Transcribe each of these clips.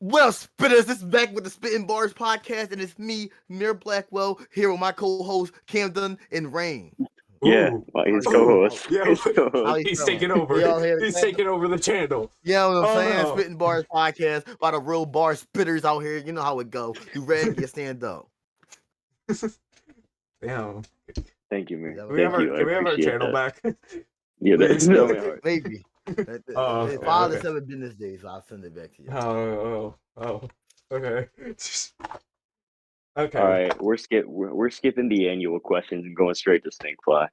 Well, spitters, this is back with the Spitting Bars podcast, and it's me, Mir Blackwell, here with my co-hosts Camden and Rain. Yeah, Ooh, well, his ooh, co-host. yo, His co-host. How you he's feeling? taking over. We all here He's together? taking over the channel. You know what I'm Oh saying? no. Spitting Bars podcast by the real bar spitters out here. You know how it go. You ready? You stand up. Damn. Thank you, man. That Can was we have Thank our you. I can we have our appreciate channel that. back? Yeah, that's Please. not my heart. maybe. Oh, It's okay, 5 to okay. 7 business days, so I'll send it back to you. Oh. Okay. All Okay. right, we're skipping the annual questions and going straight to Stinkfly.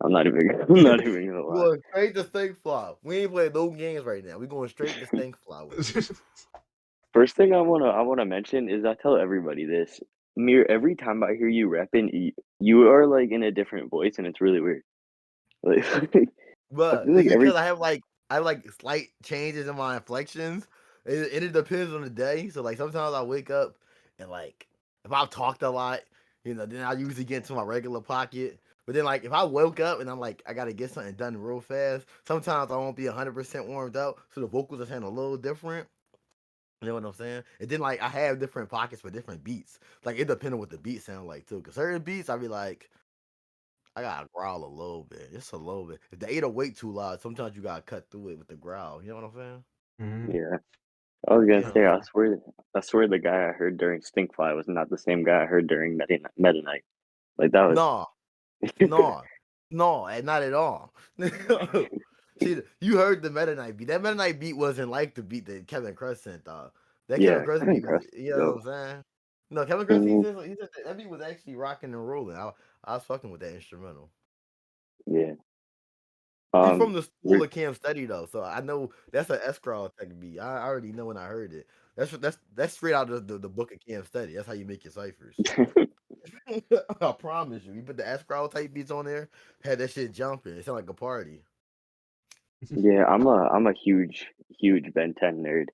I'm not even gonna We lie. going straight to Stink Fly. We ain't playing no games right now. We going straight to Stink Fly with it. First thing I wanna mention is I tell everybody this. Mir, every time I hear you rapping, you are like in a different voice, and it's really weird. Like, I But feel like it's every because I have slight changes in my inflections. It depends on the day. So like sometimes I wake up and like if I've talked a lot, then I usually get into my regular pocket. But then like if I woke up and I'm like I gotta get something done real fast, sometimes I won't be 100% warmed up, so the vocals are sound a little different. You know what I'm saying? And then like I have different pockets for different beats. Like it depends on what the beat sound like too. Cause certain beats I be like I gotta growl a little bit, just a little bit. If the 808 too loud, sometimes you gotta cut through it with the growl. You know what I'm saying? Mhm. yeah. I was gonna You say know. I swear the guy I heard during Stinkfly was not the same guy I heard during Meta Knight. Like that was. No, no, no, not at all. See, you heard the Meta Knight beat. That Meta Knight beat wasn't like the beat that Kevin Crust sent, dog. That Kevin Yeah, Crust Cutting beat was, Crust. you know Go. what I'm saying? No, Kevin Crust, Hmm. he said that beat was actually rocking and rolling. I was fucking with that instrumental. Yeah. He's from the school We're of Cam Study though, so I know that's an escrow tech beat. I already know when I heard it. That's straight out of the book of Cam Study. That's how you make your ciphers. I promise you. You put the escrow type beats on there, had that shit jumping. It sound like a party. yeah. I'm a huge Ben 10 nerd.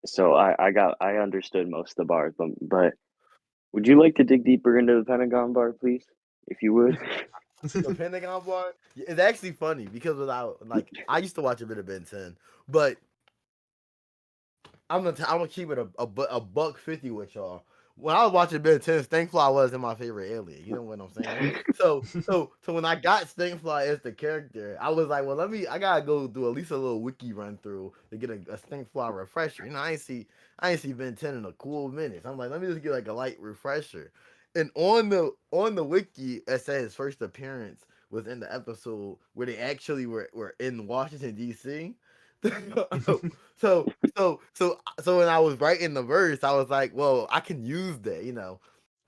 So I understood most of the bars, but would you like to dig deeper into the Pentagon bar, please, if you would? The Pentagon bar, it's actually funny because without like I used to watch a bit of Ben 10, but I'm gonna keep it a buck 50 with y'all. When I was watching Ben 10, Stinkfly wasn't my favorite alien. You know what I'm saying? So when I got Stinkfly as the character, I was like, well, I gotta go do at least a little wiki run through to get a Stinkfly refresher. I ain't see Ben 10 in a cool minute. So I'm like, let me just get like a light refresher. And on the wiki, it says his first appearance was in the episode where they actually were in Washington D.C. so so when I was writing the verse, I was like, well, I can use that,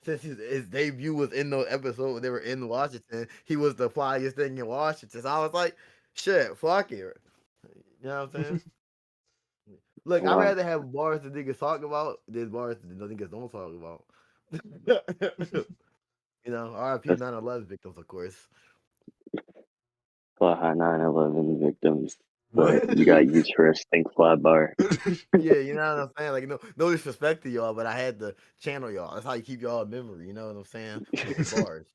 since his debut was in the episode when they were in Washington. He was the flyest thing in Washington. So I was like, shit, fuck it. You know what I'm saying? Look, I'd Wow. rather have bars that niggas talk about than bars that the niggas don't talk about. RIP That's 9/11 victims, of course. Baja 9/11 victims, but What? you got used for a Stinkfly bar. Yeah, you know what I'm saying? Like, no disrespect to y'all, but I had to channel y'all. That's how you keep y'all in memory. You know what I'm saying? With the bars,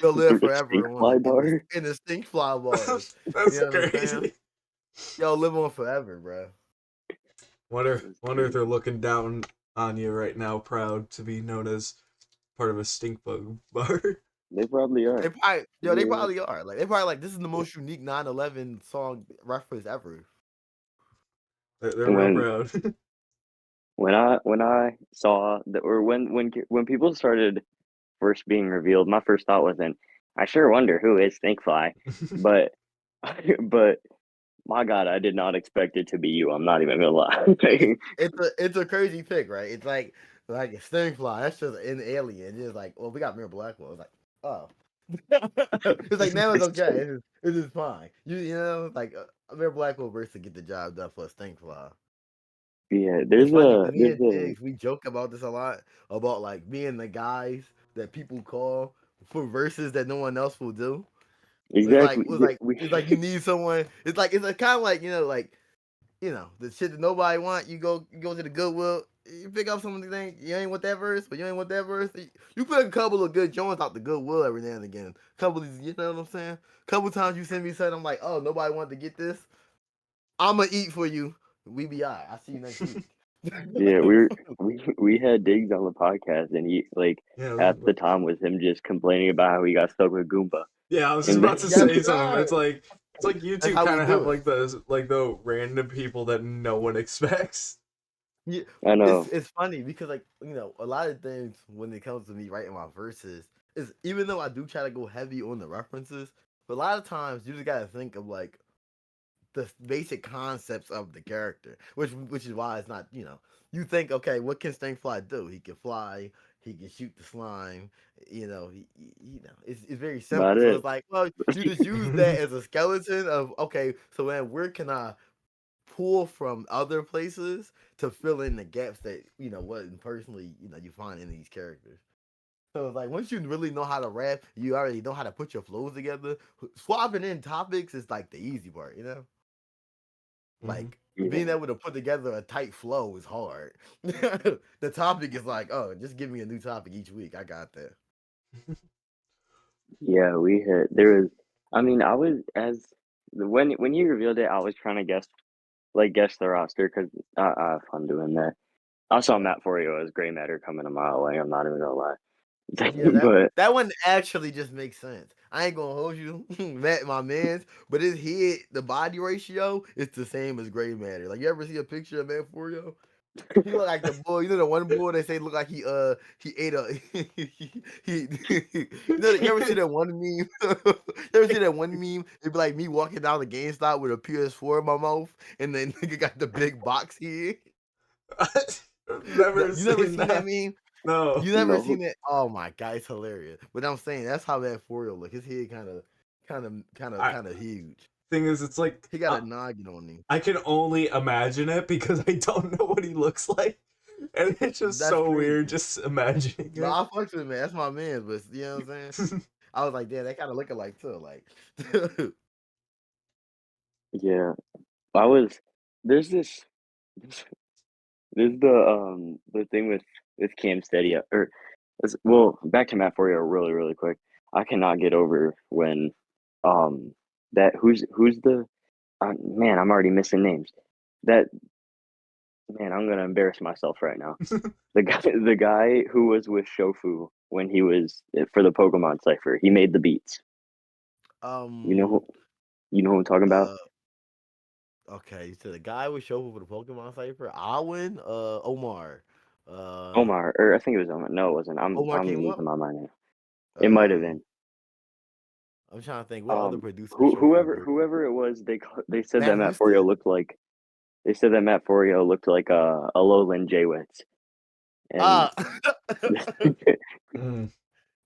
you'll live The forever on Stinkfly bar? in the stink fly bars. You That's know what I'm saying? crazy. Y'all live on forever, bro. Wonder if they're looking down on you right now, proud to be known as part of a stink bug bar. They probably They are. probably, yo, they Yeah. probably are. Like, they probably like this is the most unique 9/11 song reference ever. They're real When proud. when I saw that, or when people started first being revealed, my first thought wasn't, I sure wonder who is Stinkfly, but but my God, I did not expect it to be you. I'm not even gonna lie. It's a crazy pick, right? It's like a stink fly. That's just an alien. It's like, well, we got Mirror Blackwell. It's like, oh. It's like now it's okay. It's fine. Like Mirror Blackwell versus to get the job done for a stink fly. Yeah, It's there's funny a because me there's and a Diggs we joke about this a lot about like being the guys that people call for verses that no one else will do. It's like exactly it's like we it's like you need someone. It's like kind of like like the shit that nobody want. You go to the Goodwill. You pick up something you ain't want that verse, but you ain't want that verse. You pick a couple of good joints out the Goodwill every now and again. Couple of these, you know what I'm saying? Couple times you send me something, I'm like, oh, nobody wanted to get this. I'ma eat for you. We be alright. I see you next week. Yeah, we had Diggs on the podcast, and he like Yeah, half the time was him just complaining about how he got stuck with Goomba, yeah. I was just and about to Yes, say something. sir. It's like That's YouTube how we kind of have do it. like the random people that no one expects. Yeah, I know. it's funny because like a lot of things when it comes to me writing my verses is even though I do try to go heavy on the references, but a lot of times you just gotta think of like the basic concepts of the character, which is why it's not you think okay, what can Stingfly do? He can fly, he can shoot the slime, it's very About simple. So it. it's like well you just use that as a skeleton of okay, so then where can I pull from other places to fill in the gaps that wasn't personally you find in these characters. So it's like once you really know how to rap, you already know how to put your flows together. Swapping in topics is like the easy part. Mm-hmm. Like being Yeah, able to put together a tight flow is hard. The topic is like, oh, just give me a new topic each week. I got that. yeah. We had there was. I mean, I was as when he revealed it, I was trying to guess the roster because I have fun doing that. I saw Right. Matt Forio as Gray Matter coming a mile away. I'm not even gonna lie, Yeah, that but that one actually just makes sense. I ain't gonna hold you, Matt, my man's, but his head, the body ratio, is the same as Gray Matter. Like you ever see a picture of Matt Furio? He look like the boy. The one boy they say look like he ate a you ever see that one meme? You ever see that one meme? It'd be like me walking down the GameStop with a PS4 in my mouth, and then nigga got the big box here. I've never You never seen seen that that. meme? No. You never no, seen it? Oh my god, it's hilarious. But I'm saying that's how that Forio look. His head I kind of huge. thing is, it's like He got a noggin on him. I can only imagine it because I don't know what he looks like, and it's just That's so weird crazy. just imagining No, it. I fucks with him, man. That's my man. But you know what I'm saying? I was like, damn, they kind of look alike too. Like, yeah. I was. There's this. There's the thing with Cam Steady well back to Matt Forio really really quick. I cannot get over when um that who's the man, I'm already missing names. That man, I'm gonna embarrass myself right now. The guy who was with Shofu when he was for the Pokemon Cipher. He made the beats. You know um, who you know who I'm talking about? uh, okay. So the guy was showing for the Pokemon Cipher, Alwyn, Omar, uh, Omar, or I think it was Omar. No, it wasn't. Omar I'm came losing up. my mind now. It might have Um, been. I'm trying to think what other producer Shofu Whoever worked with. whoever it was, they said that Matt Matt Forio Houston. looked like they said that Matt Forio looked like a lowland Jaywitz, and Ah, Mm.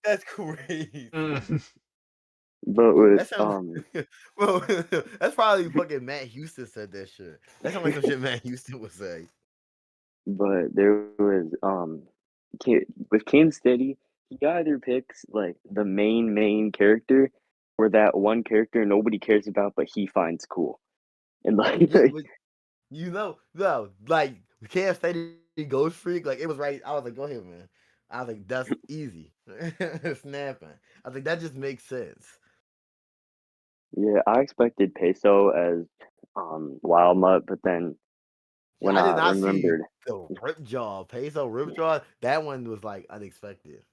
that's crazy. Mm. but with That sounds well. That's probably fucking Matt Houston said that shit. That sounds like some shit Matt Houston would say. but there was with Cam Steady, he either picks like the main character or that one character nobody cares about but he finds cool, and like Yeah, but no, like Cam Steady Ghost Freak, like it was right. I was like, go ahead, man. I was like, that's easy, snapping. I was like, that just makes sense. yeah, I expected Peso as Wild Mutt, but then Yeah, when I I did not see remembered. the rip jaw, peso rip jaw. That one was like unexpected.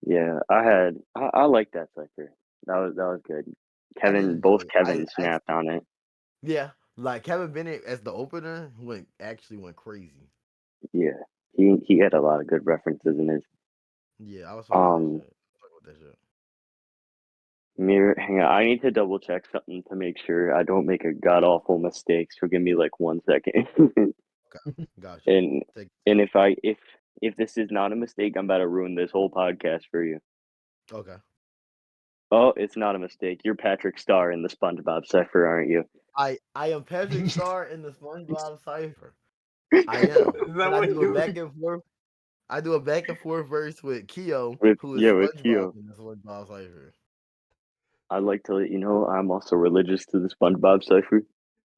Yeah, I like that cipher. That was good. I did enjoy Both it. Kevin snapped on it. Yeah, like Kevin Bennett as the opener went crazy. Yeah, he had a lot of good references in his. Yeah, I was fucking with that Um, shit. Fucking with that shit. mirror. Hang on, I need to double check something to make sure I don't make a god awful mistake. So give me like 1 second. Okay, got you. and Take and if this is not a mistake, I'm about to ruin this whole podcast for you. okay. Oh, it's not a mistake. You're Patrick Starr in the SpongeBob cipher, aren't you? I am Patrick Is Star in the SpongeBob cipher. I am, that but I what do a you? back and forth. I do a back and forth verse with Keo, With who is yeah, with SpongeBob Kyo. in the SpongeBob cipher. I'd like to let you know I'm also religious to the SpongeBob cipher.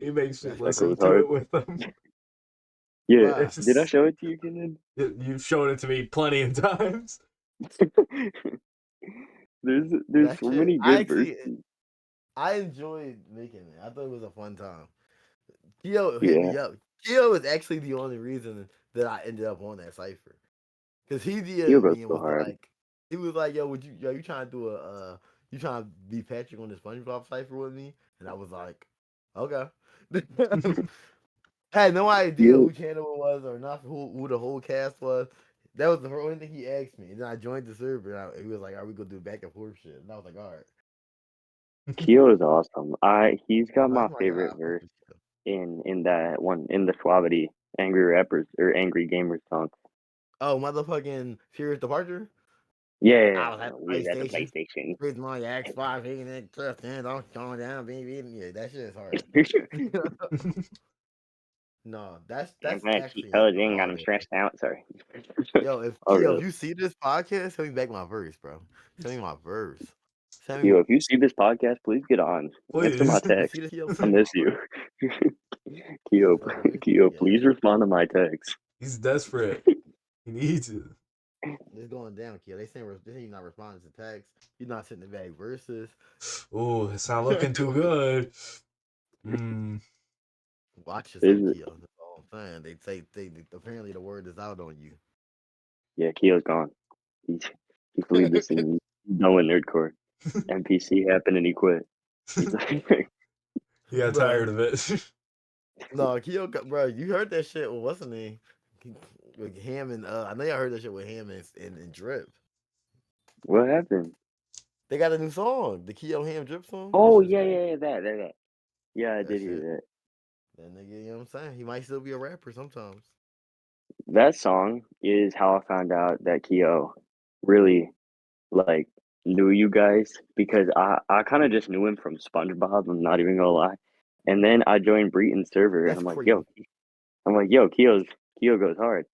He makes me That's That listen goes crazy. to hard. it with him. Yeah, Why? did I It's, show it to you, Kenan? you've shown it to me plenty of times. There's That so shit. many good verses. I enjoyed making it. I thought it was a fun time. Keo hit Yeah, me up. Keo is actually the only reason that I ended up on that cipher. Cause he Kyo DM'd goes me and so was hard. like, he was like, "Yo, would you trying to do a, you trying to be Patrick on the SpongeBob cipher with me?" And I was like, "Okay." Had no idea Kyo, who Channel was or not who the whole cast was. That was the only thing he asked me. And then I joined the server. And he was like, "Are we gonna do back and forth shit?" And I was like, "All right." Kyo is awesome. He's got That's my my guy. favorite I fuck verse with you. in that one in the Suavity Angry Rappers or Angry Gamers song. Oh, motherfucking Furious Departure. I Yeah, was at the we was at the PlayStation. PlayStation. With my X5 hitting it, trust and don't going down, baby. Yeah, that shit is hard. No, Damn that's right, cheat actually codes, a you ain't got hard him ass. stressed out. Sorry. Yo, Oh, if really? you see this podcast, send me back my verse, bro. Send me my verse. Send me Kyo, if you see this podcast, please get on. Answer my Please. you see text. this, yo, I send me miss my you. verse. Kyo, Hold on, let me see. Kyo, Yeah, please respond to my text. He's desperate. He needs it. it's going down, kid. They say you're not responding to text. You're not sending back verses. Oh, it's not looking too good. Mm. Watch yourself, Is it? Keo. That's all I'm saying. They apparently the word is out on you. Yeah, Kyo's gone. He's he believed this and he's done with nerdcore. NPC happened and he quit. He's like, He got Bruh. tired of it. No, bro, you heard that shit with what's the name? With Ham and I know y'all heard that shit with Ham and Drip. what happened? They got a new song, the Keo Ham Drip song. That Oh shit's yeah, crazy. yeah, yeah, that. Yeah, I That did hear shit. that. That nigga, you know what I'm saying? He might still be a rapper sometimes. That song is how I found out that Kyo really like knew you guys because I kind of just knew him from SpongeBob. I'm not even gonna lie. And then I joined Breton's server, and That's Yo, crazy. Kyo goes hard.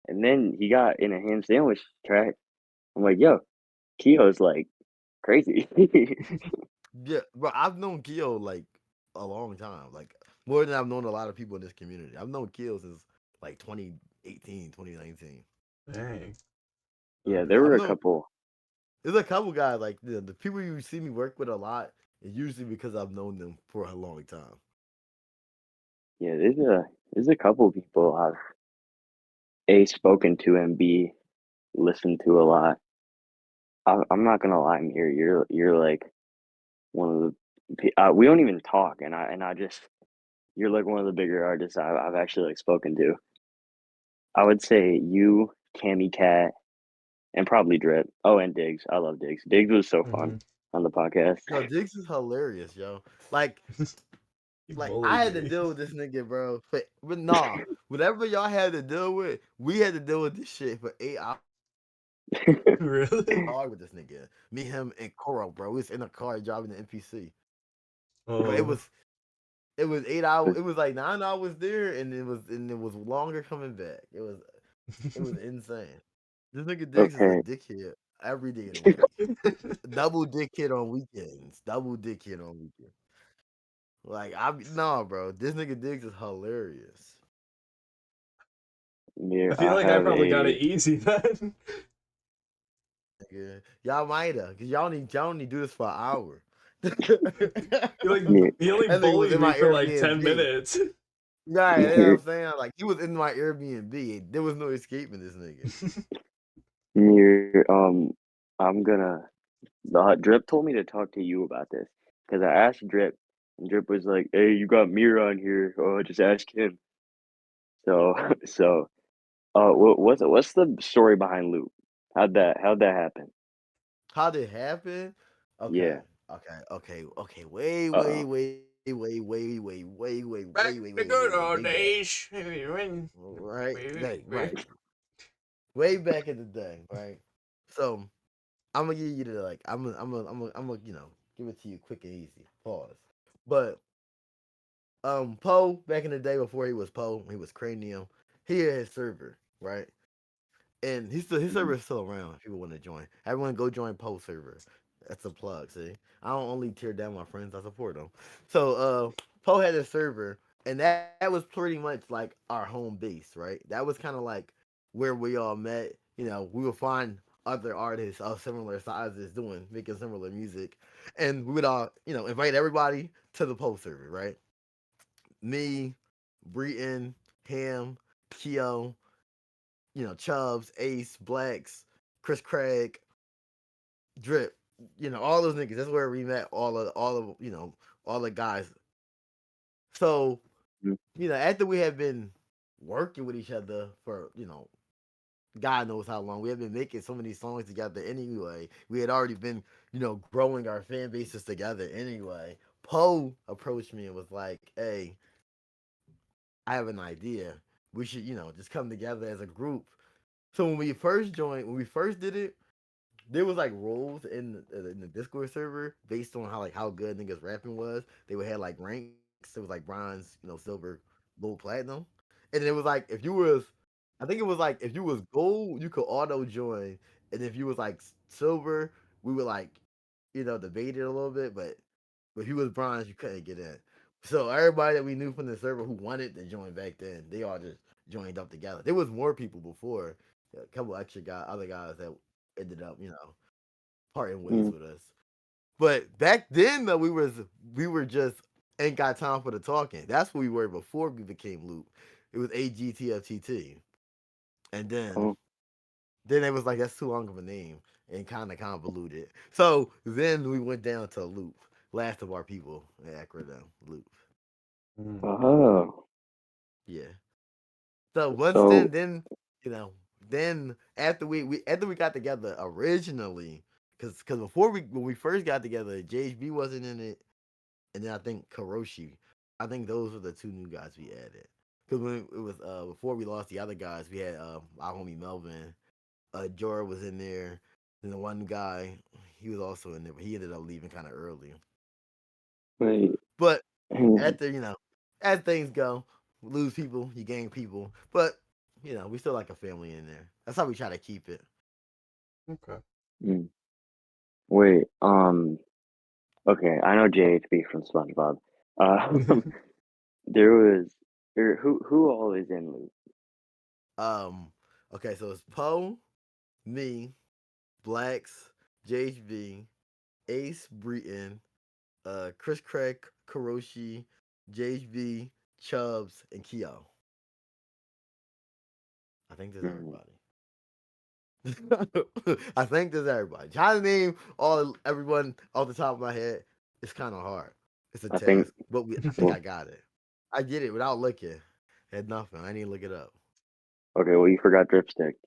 And then he got in a ham sandwich track. I'm like, yo, Kyo's like crazy. Yeah, bro, I've known Keo like a long time. Like more than I've known a lot of people in this community. I've known Keo since like 2018, 2019. Dang. Yeah, Yeah, there I've were a known couple. there's a couple guys like the people you see me work with a lot is usually because I've known them for a long time. Yeah, there's a couple people I've A spoken to and B listened to a lot. I'm not gonna lie, Mir, you're like one of we don't even talk, and I just you're like one of the bigger artists I've actually like spoken to. I would say you, Cammy Cat, and probably Drip. Oh, and Diggs. I love Diggs. Diggs was so fun Hmm. on the podcast. Yo, Diggs is hilarious, yo. Like He I bullied had to me. deal with this nigga, bro. But nah, whatever y'all had to deal with, we had to deal with this shit for 8 hours Really? with this nigga. Me, him, and Coro, bro. We was in a car driving the NPC. But Oh. it was 8 hours. It was like 9 hours there, and it was longer coming back. It was insane. This nigga Diggs is a Okay, dickhead every day of the week. Double dickhead on weekends. Double dickhead on weekends. Like nah, bro. This nigga Diggs is hilarious. Mir, I feel I like I have probably got a it easy then. Nigga. Y'all might have, cause y'all only do this for an hour. He like Mir, he only That nigga was bullied in me my for like 10 Airbnb. minutes. Right, you know what I'm Mir, saying? Like he was in my Airbnb. There was no escaping this nigga. Mir. I'm gonna. Drip told me to talk to you about this because I asked Drip, and Drip was like, "Hey, you got Mir on here. Oh, just ask him." So, so, what's the story behind Loop? How'd that happen? How did it happen? Okay, Yeah. okay. Way, Uh way, oh. way, way, way, way, way, way, way, Back way, way, in the way, way, good way, old way back. days. When Right, right. Way back in the day, right? So I'm gonna give you the like. I'm gonna give it to you quick and easy. Pause. But Poe back in the day before he was Poe, he was Cranium. He had his server, right? And his server Mhm. is still around. If people want to join, everyone go join Poe server. That's a plug. See, I don't only tear down my friends; I support them. So Poe had a server, and that was pretty much like our home base, right? That was kind of like where we all met. We would find other artists of similar sizes making similar music, and we would all invite everybody to the Poe server, right? Me, Breton, Ham, Keo, Chubbs, Ace, Blacks, Chris Craig, Drip, all those niggas. That's where we met all the guys. So, Mm. after we had been working with each other for, God knows how long. We had been making so many songs together anyway. We had already been, growing our fan bases together anyway. Poe approached me and was like, "Hey, I have an idea. We should, just come together as a group." So when we first did it, there was like roles in the Discord server based on how good niggas rapping was. They would have like ranks. It was like bronze, silver, gold, platinum, and it was like if you was, I think it was like if you was gold, you could auto join, and if you was like silver, we would like, debate it a little bit, but if you was bronze, you couldn't get in. So everybody that we knew from the server who wanted to join back then, they all just joined up together. There was more people before, a couple extra other guys that ended up, parting ways Mm. with us. But back then though, we were just ain't got time for the talking. That's what we were before we became Loop. It was AGTFTT, and then Oh. it was like that's too long of a name and kind of convoluted. So then we went down to Loop. Last of our people, acronym Loop. Mm. Oh. Yeah. So once So you know, then after we got together originally, because before when we first got together, JHB wasn't in it, and then I think Karoshi. I think those were the two new guys we added. Because when it was before we lost the other guys, we had our homie Melvin, Jorah was in there, and the one guy he was also in there, but he ended up leaving kind of early. wait. But after as things go, lose people, you gain people, but we still like a family in there. That's how we try to keep it. Okay. Mm. Wait. Okay. I know JHB from SpongeBob. Uh, there was who all is in Loop? Um, okay, so it's Poe, me, Blacks, JHB, Ace, Breton, Chris Craig, Karoshi, JHB, Chubbs, and Keo. I think there's Mm. everybody. I think there's everybody. Trying to name everyone off the top of my head, it's kind of hard. It's a I think. task, but I think I Well, got it. I get it without looking. Had nothing. I didn't look it up. okay. Well, you forgot Dripstick, I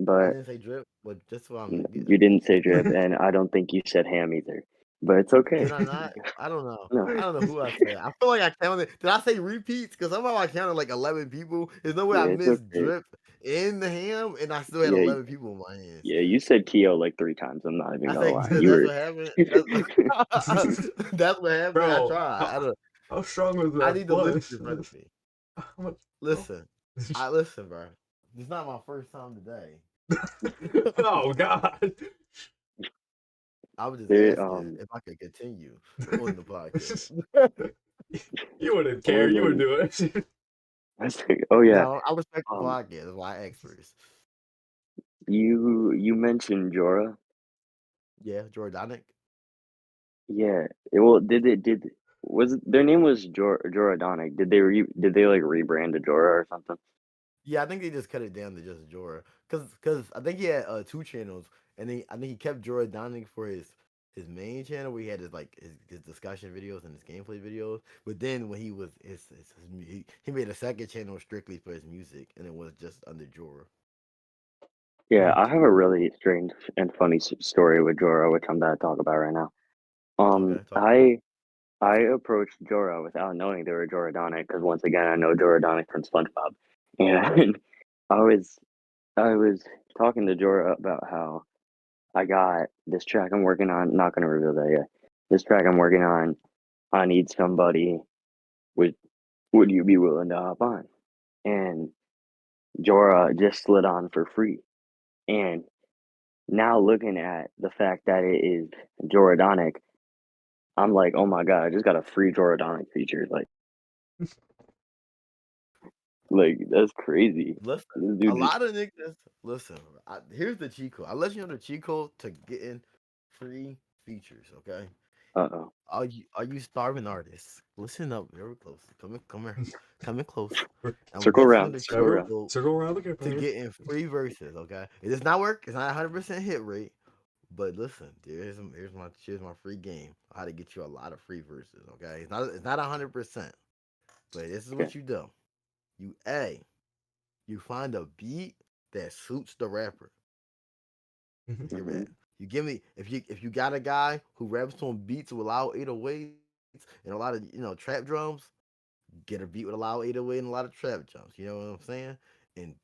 but didn't say drip, but just what I'm. you didn't say Drip, and I don't think you said Ham either. But it's okay. Did I not? I don't know. No, I don't know who I said. I feel like I counted. Did I say repeats? Because somehow I counted like 11 people. There's no way I yeah, it's missed okay. drip in the ham, and I still had Yeah, 11 people in my hands. yeah. You said Keo like 3 times. I'm not even I gonna think lie. so. You That's were. what happened. That's what happened. I Bro, tried. I don't. how strong was I that need the list punch? in front of me. How much? Oh. Listen, listen, bro. It's not my first time today. Oh God. I was just There, asking if I could continue on the podcast. You wouldn't care. and You would then do it. I was like, oh yeah. No, I respect the Um, podcast. That's why I asked first. you mentioned Jorah. Yeah, Jordanic. Yeah. Well, did was their name was Joradonic? Did they like rebrand to Jorah or something? Yeah, I think they just cut it down to just Jorah, cause I think he had two channels, and I think he kept Jorah Donick for his main channel where he had his discussion videos and his gameplay videos. But then when he was he made a second channel strictly for his music, and it was just under Jorah. Yeah, I have a really strange and funny story with Jorah, which I'm gonna talk about right now. Okay, talk to me. I approached Jorah without knowing they were Joradonic because once again I know Joradonic from SpongeBob, and I was I was talking to Jorah about how I got this track I'm working on. Not gonna reveal that yet. This track I'm working on. I need somebody. Would Would you be willing to hop on? And Jorah just slid on for free. And now looking at the fact that it is Joradonic, I'm like, oh my god, I just got a free Joradonic feature. Like that's crazy. Listen, This a dude just lot of niggas. Listen, here's the cheat code. I will let you know the cheat code to getting free features. Okay, Uh-oh. Are you starving artists? Listen up very close. Come here, come in close. I'm Circle gonna around. the Circle QR circle, around. code circle around the to campfire. get in free verses. Okay, it does not work. It's not 100% hit rate. But listen, here's my free game. How to get you a lot of free verses. Okay, it's not 100%. But this is Okay. what you do. You find a beat that suits the rapper. Mhm. Hear Mm-hmm. that? You give me if you got a guy who raps on beats with loud 808s and a lot of trap drums, get a beat with a loud 808 and a lot of trap jumps. You know what I'm saying? And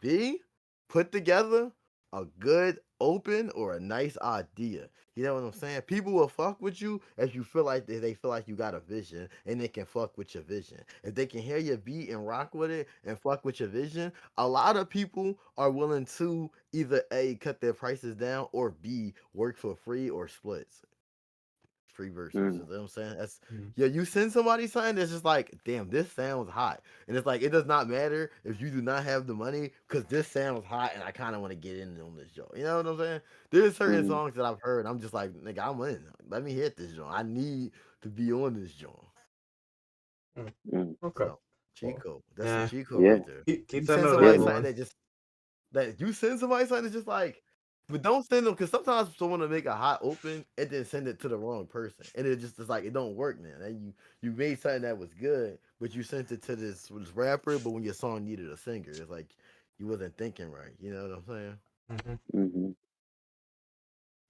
B, put together a good open or a nice idea. You know what I'm saying? People will fuck with you if you feel like they feel like you got a vision and they can fuck with your vision. If they can hear your beat and rock with it and fuck with your vision, a lot of people are willing to either A, cut their prices down, or B, work for free or splits. Free verses. You Mm. know what I'm saying? That's Mhm. yeah, you send somebody something that's just like, damn, this sounds hot. And it's like it does not matter if you do not have the money because this sounds hot and I kind of want to get in on this joint. You know what I'm saying? There's certain Mm. songs that I've heard. I'm just like, nigga, I'm in. Let me hit this joint. I need to be on this joint. Mm. Mm. Okay. So Well, Chico, that's some yeah. Chico Yeah. right there. Keep You that send noted, Yeah, somebody man. something everyone. that just that you send somebody something that's just like, but don't send them because sometimes someone will make a hot open and then send it to the wrong person, and it just is like it don't work now. And you made something that was good, but you sent it to this rapper, but when your song needed a singer, it's like you wasn't thinking right. You know what I'm saying? Hmm. Mm-hmm.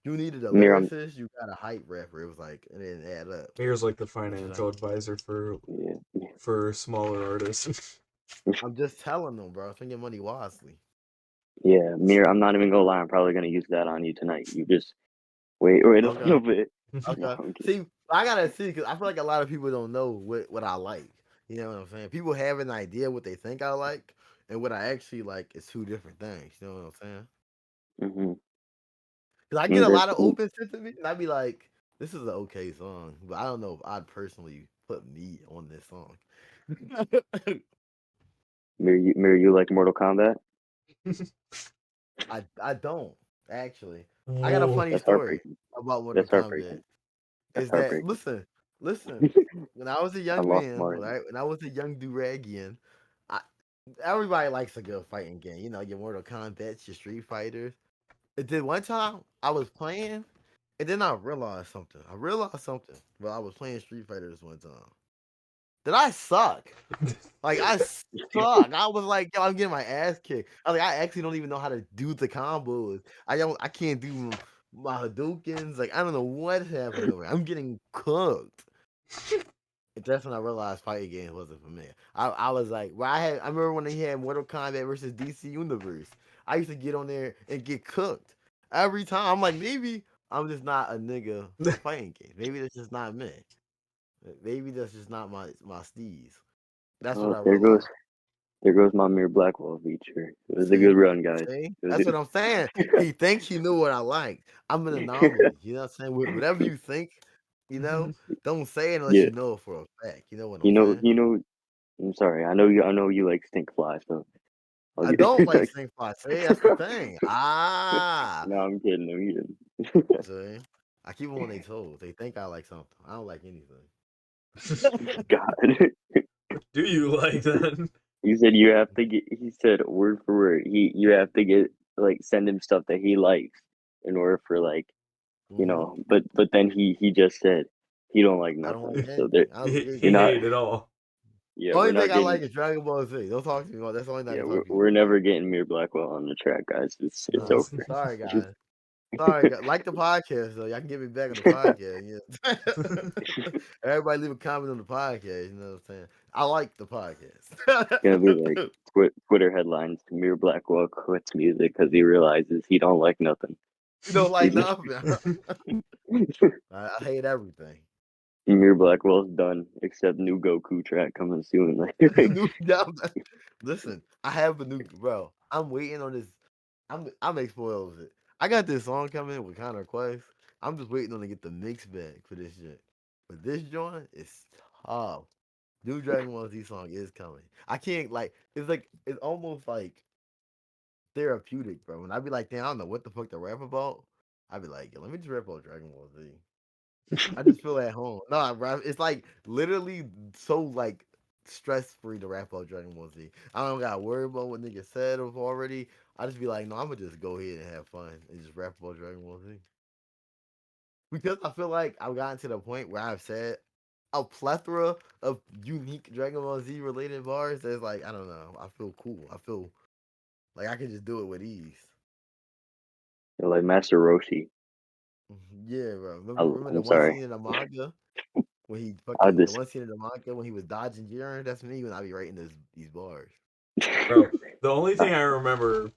You needed a Mir, I'm. lyricist, you got a hype rapper. It was like it didn't add up. Here's like the What you say? financial advisor Yeah. for smaller artists. I'm just telling them, bro. Spend your money wisely. Yeah, Mir, I'm not even gonna lie. I'm probably gonna use that on you tonight. You just wait a Okay. little bit. No, Okay. I'm kidding. See, I gotta see because I feel like a lot of people don't know what I like. You know what I'm saying? People have an idea what they think I like, and what I actually like is two different things. You know what I'm saying? Mm-hmm. Because I get Mm, a there's lot of open shit to me, and I'd be like, "This is an okay song," but I don't know if I'd personally put me on this song. Mir, you like Mortal Kombat? I don't actually. I got a Whoa. funny That's story heartbreaking. about Mortal That's Kombat. heartbreaking. That's Is that heartbreaking. listen, when I was a I young lost man, Martin. right? When I was a young Duragian, I everybody likes a good fighting game. You know, your Mortal Kombat, your Street Fighters. And then one time I was playing, and then I realized something. I realized something while I was playing Street Fighters one time. That I suck. Like I suck. I was like, yo, I'm getting my ass kicked. I was like, I actually don't even know how to do the combos. I can't do my Hadoukens. Like I don't know what's happening over. I'm getting cooked. And that's when I realized fighting games wasn't for me. I was like, well, I remember when they had Mortal Kombat versus DC Universe. I used to get on there and get cooked every time. I'm like, maybe I'm just not a nigga for fighting games. Maybe that's just not me. Maybe that's just not my steez. That's what Oh, I realized. there goes my Mir Blackwell feature. It was a See, good run, guys. see, It was that's what I'm saying. He thinks he knew what I like. I'm an a, anomaly. You know what I'm saying? Whatever you think, don't say it unless yeah. you know it for a fact. You know what You I'm know, saying? you know. I'm sorry. I know you like stink fly. So I'll I get. don't like stink fly. See, that's the thing. Ah, No, I'm kidding. I'm kidding. see, I keep them on their toes. They think I like something. I don't like anything. God. Do you like that? He said you have to get. He said word for word. You have to get like send him stuff that he likes in order for like Hmm. But then he just said he don't like I don't nothing. like So there anything. I don't like you're He anything. not. hated it all. Yeah, Only we're thing not I like getting. is Dragon Ball Z. Don't talk to me about. That's the only thing I Yeah, can talk to you we're about. never getting Mir Blackwell on the track, guys. It's No, over. sorry Just guys. Sorry, guys. Like the podcast though. Y'all can get me back on the podcast. Yeah. Everybody leave a comment on the podcast. You know what I'm saying? I like the gonna be like podcast. Twitter headlines: Mir Blackwell quits music because he realizes he don't like nothing. You don't He like just nothing. I hate everything. Mir Blackwell's done, except new Goku track coming soon. Yeah, listen, I have a new bro. I'm waiting on this. I'm spoiled with it. I got this song coming with kind of requests. I'm just waiting on to get the mix bag for this shit. But this joint is tough. New Dragon Ball Z song is coming. I can't like it's almost like therapeutic, bro. When I be like, damn, I don't know what the fuck to rap about. I be like, yo, let me just rap about Dragon Ball Z. I just feel at home. No, I rap. It's like literally so like stress free to rap about Dragon Ball Z. I don't gotta worry about what niggas said of already. I just be like, no, I'm gonna just go ahead and have fun and just rap about Dragon Ball Z. Because I feel like I've gotten to the point where I've said a plethora of unique Dragon Ball Z related bars. That's like I don't know. I feel cool. I feel like I can just do it with ease. You're like Master Roshi. Yeah, bro. Remember the I'm one sorry. scene in the manga when he I fucking the just, one scene in the manga when he was dodging Jiren? That's me when I be writing these bars. Bro, the only thing I remember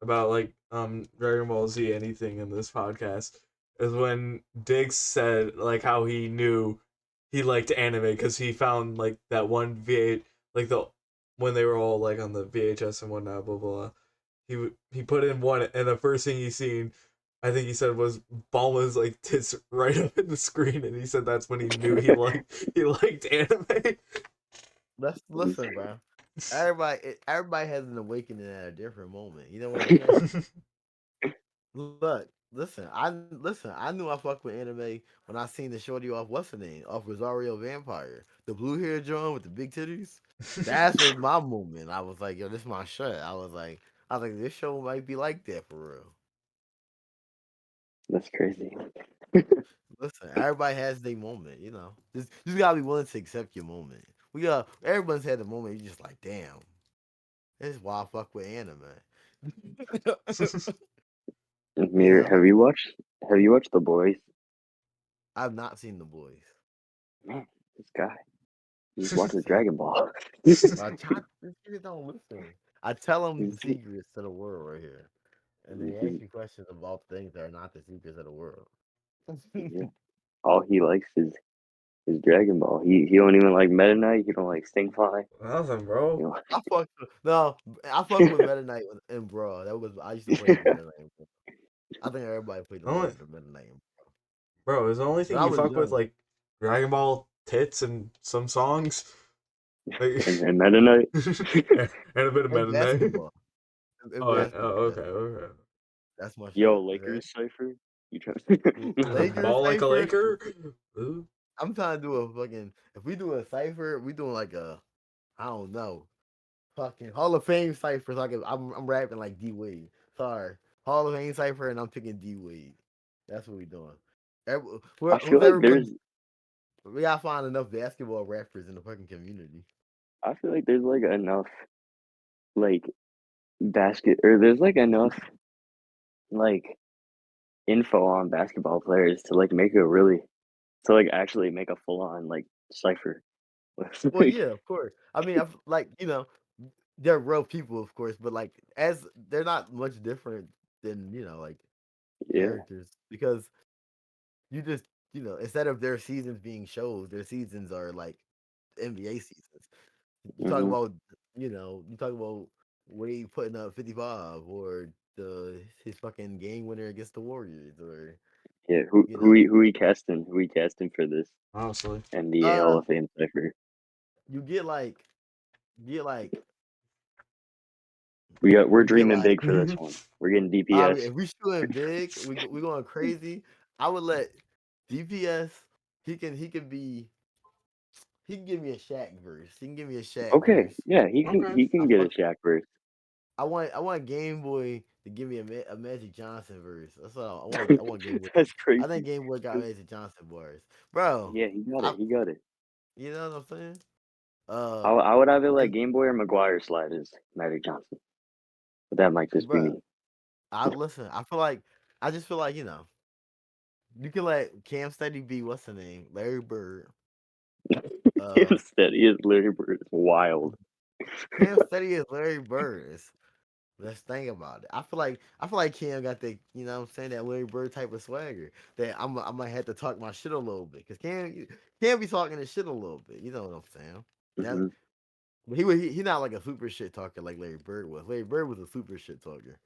about like Dragon Ball Z anything in this podcast is when Diggs said like how he knew he liked anime because he found like that one VH like the when they were all like on the VHS and whatnot blah blah. He put in one and the first thing he seen I think he said was Bulma's like tits right up in the screen and he said that's when he knew he liked anime. Let's listen, bro. Everybody has an awakening at a different moment. You know what I'm saying? Look, listen. I knew I fucked with anime when I seen the shorty off what's her name off Rosario Vampire, the blue hair John with the big titties. That was my moment. I was like, yo, this is my shit. I was like, this show might be like that for real. that's crazy. Listen, everybody has their moment. You just gotta be willing to accept your moment. Everyone's had a moment. You just like, damn, this is why I fuck with anime. you Mir, know, have you watched The Boys? I've not seen the boys. Man, this guy, he watches Dragon Ball. This nigga don't listen. I tell them the He's- secrets to the world right here, and they ask me questions about things that are not the secrets of the world. yeah, all he likes is Dragon Ball. He don't even like Meta Knight. He don't like Stingfly. Nothing, You bro. know, No, I fuck with Meta Knight and Brawl. I used to play the Meta Knight. I think everybody played The only, the Meta Knight. bro, is the only When thing I you was fuck with young, like Dragon Ball tits and some songs, like and Meta Knight. and a bit of and Meta Knight. basketball, and Oh, basketball, oh, yeah, okay, okay. that's my Yo, shit. Okay, Lakers cipher. You try? Lakers Ball like a cipher. Laker. Ooh. I'm trying to do a fucking. If we do a cipher, we doing like a. I don't know. Fucking Hall of Fame cipher. Like I'm rapping like D Wade. Sorry, Hall of Fame cipher, and I'm picking D Wade. That's what we doing. I feel Who's like ever put? there's. We gotta find enough basketball rappers in the fucking community. I feel like there's like enough like basket or there's like enough like info on basketball players to like make a really to like actually make a full on like cipher. Well, Like, yeah, of course. I mean, like they're real people, of course, but like as they're not much different than like yeah. characters because you just instead of their seasons being shows, their seasons are like NBA seasons. You talk Hmm. about you talk about Wade putting up 55 or the his fucking game winner against the Warriors or Yeah. you know Who we casting for this Honestly, NBA Hall uh of Fame cipher? you get like you get like We're you get dreaming like big for this one. We're getting DPS. if we shooting big, we going crazy. I would let DPS. He can give me a Shaq verse. He can give me a Shaq Okay. verse. Yeah, okay. he I can get a fuck. Shaq verse. I want Game Boy to give me a Magic Johnson verse. That's all I want Game Boy. That's I think crazy. Game Boy got Magic Johnson bars, bro. Yeah, he got it. I He got it. you know what I'm saying? Uh, I would either let cause, Game Boy or McGuire slide as Magic Johnson, but that might just be bro, me. I listen. I just feel like you can let Cam Steady be what's the name, Larry Bird. Uh, Instead, he is Larry Bird. It's wild. Cam Steady is Larry Bird. Let's think about it. I feel like Cam got the what I'm saying, that Larry Bird type of swagger that I might have to talk my shit a little bit because Cam be talking his shit a little bit. You know what I'm saying? That Hmm. but he not like a super shit talker like Larry Bird was. Larry Bird was a super shit talker,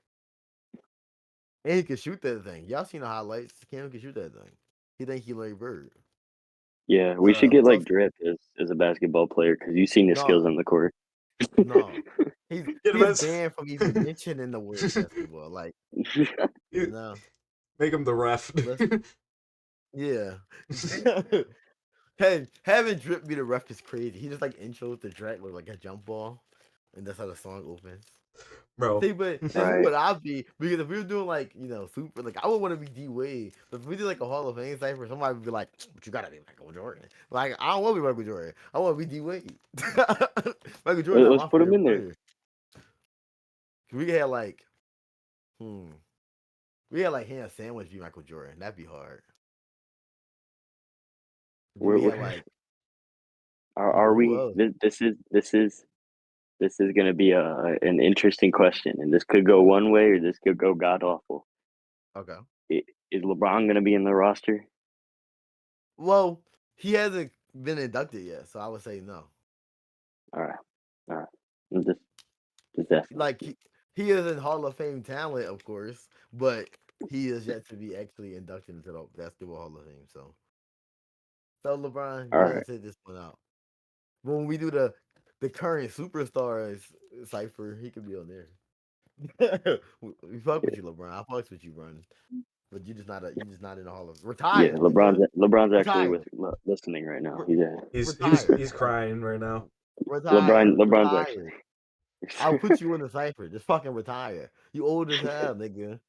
and he could shoot that thing. Y'all seen the highlights? Cam can shoot that thing. He think he Larry Bird. Yeah, we should get Who like else? Drip as a basketball player because you've seen his skills No, on the court. no. Get him He's as banned from even mentioning the word basketball. Like you you know, make him the ref. listen. Yeah. Hey, having Drip be the ref is crazy. He just like intros the track with like a jump ball, and that's how the song opens. Bro. See, but then who Right. would I be? Because if we were doing like super, like I would want to be D Wade. But if we did like a Hall of Fame cipher, somebody would be like, "But you gotta be Michael Jordan." Like I don't want to be Michael Jordan. I want to be D Wade. Michael Jordan not Let's my put him favorite in there. player. We had like, hmm, we had like hand sandwich be Michael Jordan. That'd be hard. Then We're, we had we're like, are who we? else? This is going to be an interesting question, and this could go one way or this could go god awful. Okay. Is LeBron going to be in the roster? Well, he hasn't been inducted yet, so I would say no. All right, all right. I'm just asking. Like he is in Hall of Fame talent, of course, but he is yet to be actually inducted into the Basketball Hall of Fame. So LeBron, All go ahead and right. sit this one out. When we do the current superstars cipher, he could be on there. We fuck with you, LeBron. I fucks with you, Bron. But you just not in the Hall of Yeah, retire, nigga. LeBron's actually Retire. listening right now. Re- He's retire. He's crying right now. Retire. LeBron's Retire. actually. I'll put you in the cipher. Just fucking retire. You old as hell, nigga.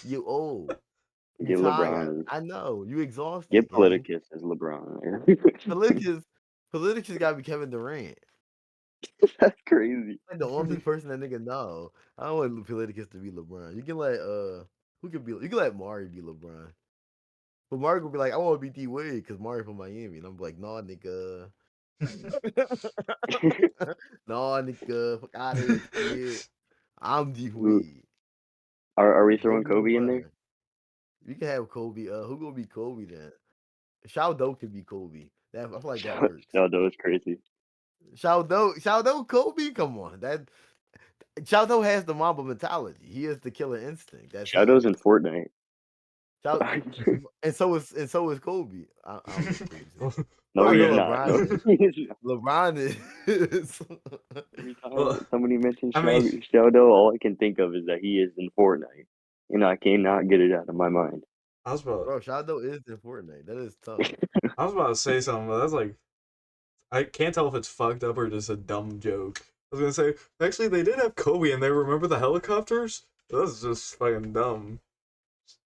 You old. You Get tired. LeBron. I know. You Get exhausted, gang. Politicus as LeBron. Politicus, Politicus got to be Kevin Durant. That's crazy. Like the only person that nigga know. I don't want Politicus to be LeBron. You can let who could be? You can let Mari be LeBron. But Mari will be like, I want to be D Wade because Mari from Miami, and I'm like, nah, nigga. Nah, nigga. Fuck out of here, kid. I'm D Who Wade. are we Go throwing be Kobe in there? LeBron. You can have Kobe. Who gonna be Kobe then? Shao could be Kobe. That I feel like that works. No, that was crazy. Shao Kobe. Come on, that Shao has the Mamba mentality. He is the killer instinct. That's him. Shadow's in Fortnite. Shao, and so is Kobe. I don't know if Kobe's in. No, I Oh know he's yeah. not. No, LeBron is. he's not. LeBron is. Every time Well, somebody mentions I mean, Shadow, all I can think of is that he is in Fortnite. And I cannot get it out of my mind. I was about Bro, Shao is in Fortnite. That is tough. I was about to say something, but that's like I can't tell if it's fucked up or just a dumb joke. I was gonna say actually they did have Kobe and they remember the helicopters. That's just fucking dumb.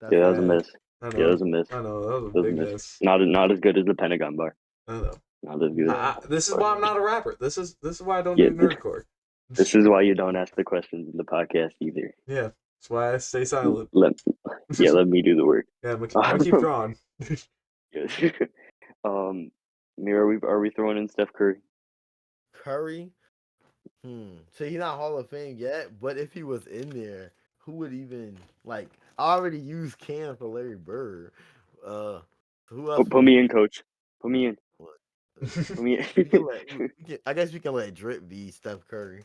That's Yeah, that was a funny. Yeah, miss. I Yeah, that know. was a miss. I know that was a That was a big miss. miss. Not as good as the Pentagon bar. I know. Not as good. Yeah. This is But why I'm not a rapper. This is why I don't yeah, do nerdcore. this is why you don't ask the questions in the podcast either. Yeah, that's why I stay silent. Let let me do the work. Yeah, I'm gonna keep drawing. Yes. Mir, are we throwing in Steph Curry? Curry. So he's not Hall of Fame yet, but if he was in there, who would even like? I already used Cam for Larry Bird. Uh, who else Put would me be? in, coach. Put me in. What? Put me We can in. let. I guess we can let Drip be Steph Curry.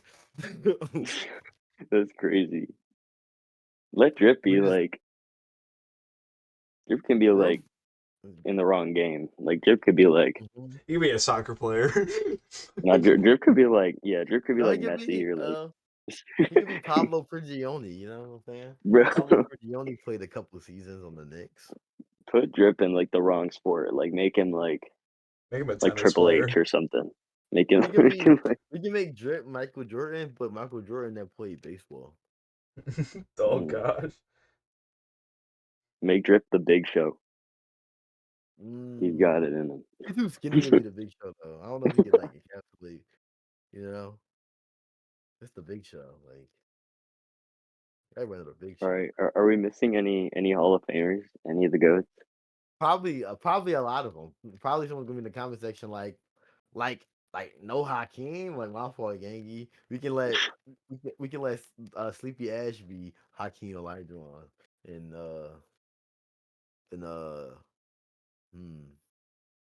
That's crazy. Let Drip we be just like Drip can be Drip. like in the wrong game. Like Drip could be like Mhm. You can be a soccer player. not Drip could be like Drip could be No, like Messi or like he could be Pablo Prigioni. You know what I'm saying? bro. Pablo Prigioni played a couple seasons on the Knicks. Put Drip in like the wrong sport. Like make him Make him a like tennis Triple H player. or something. Make him, We can make be him like we can make Drip Michael Jordan, but Michael Jordan that played baseball. Oh mm, gosh. make Drip the Big Show. He's got Mm. it in He's too skinny to be the Big Show though. I don't know if he could like encapsulate. You know, it's the Big Show. Like everybody know the Big All Show. right, are we missing any Hall of Famers? Any of the goats? Probably a lot of them. Probably someone's gonna be in the comment section like no Hakeem, like my fault, Gangy. We can let Sleepy Ash be Hakeem Olajuwon and and hmm,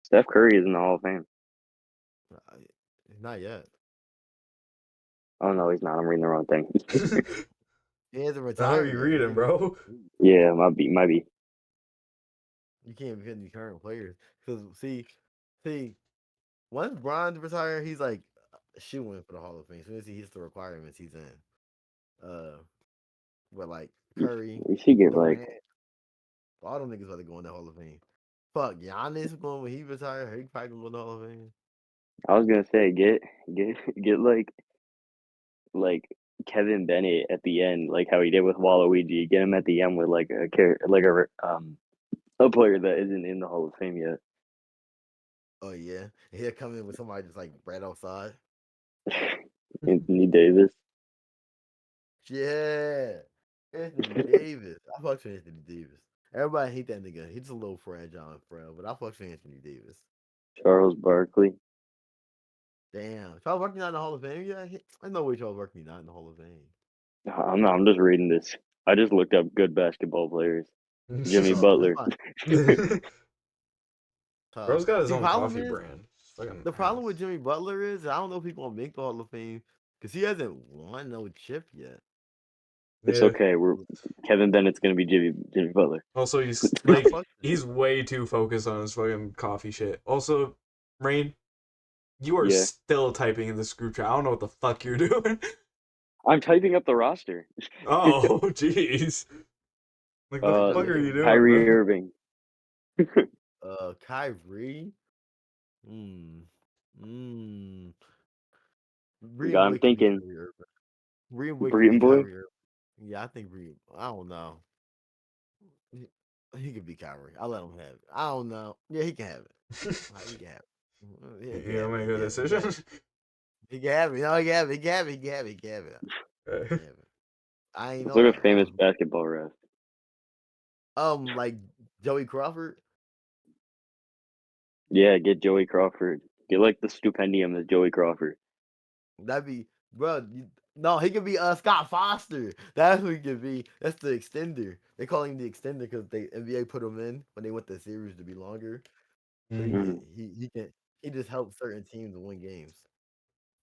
Steph Curry is in the Hall of Fame. I- not yet. Oh no, he's not. I'm reading the wrong thing. He hasn't The hell are retired you yet. You reading, can't be bro? Yeah, might be. you can't be any current players because see once Bron's retired, he's like shooing for the Hall of Fame. As soon as he hits the requirements, he's in. But like We, Curry, we should get like Durant, all them niggas about to go in the Hall of Fame. Fuck, Giannis going when he retire. He probably gonna go to the Hall of Fame. I was gonna say get like Kevin Bennett at the end, like how he did with Waluigi. Get him at the end with like a player that isn't in the Hall of Fame yet. Oh yeah, and he'll come in with somebody just like right outside. Anthony Davis. Yeah, Anthony Davis. I fuck with Anthony Davis. Everybody hate that nigga. He's a little fragile and frail, but I fuck with Anthony Davis. Charles Barkley. Damn, Charles Barkley not in the Hall of Fame yet. I know where Charles Barkley not in the Hall of Fame. I'm just reading this. I just looked up good basketball players. Jimmy Oh, that's Butler. fine. Bro's got his See, own problem coffee is brand. Fucking the problem ass. with Jimmy Butler is I don't know if he's gonna make the Hall of Fame because he hasn't won no chip yet. It's Yeah. okay. Kevin Bennett's gonna be Jimmy Butler. Also, he's I like fuck with he's him. way too focused on his fucking coffee shit. Also, Rain, you are Yeah. still typing in this group chat. I don't know what the fuck you're doing. I'm typing up the roster. Oh, jeez. Like the Let fuck me are see you what doing, Kyrie man? Irving. Kyrie. Hmm. Hmm. You Breeing got him Boy could be thinking. Kyrie Irving. Breeing Boy could be Breeden Boy. Kyrie Irving. Yeah, I think Breeing. I don't know. He could be Kyrie. I'll let him have it. I don't know. Yeah, he can have it. He can have it. Yeah, he can You have gonna it. make He a can have it. He can decision? have it. He can have it. No, he can have it. He can have it. He can have it. He can have it. He can Okay. have it. I ain't Let's know look that. at famous basketball refs. Like Joey Crawford. Yeah, get Joey Crawford. Get like the stipendium as Joey Crawford. That'd be, bro. No, he could be Scott Foster. That's who he could be. That's the extender. They call him the extender because they NBA put him in when they want the series to be longer. So he Mhm. can he just helps certain teams win games.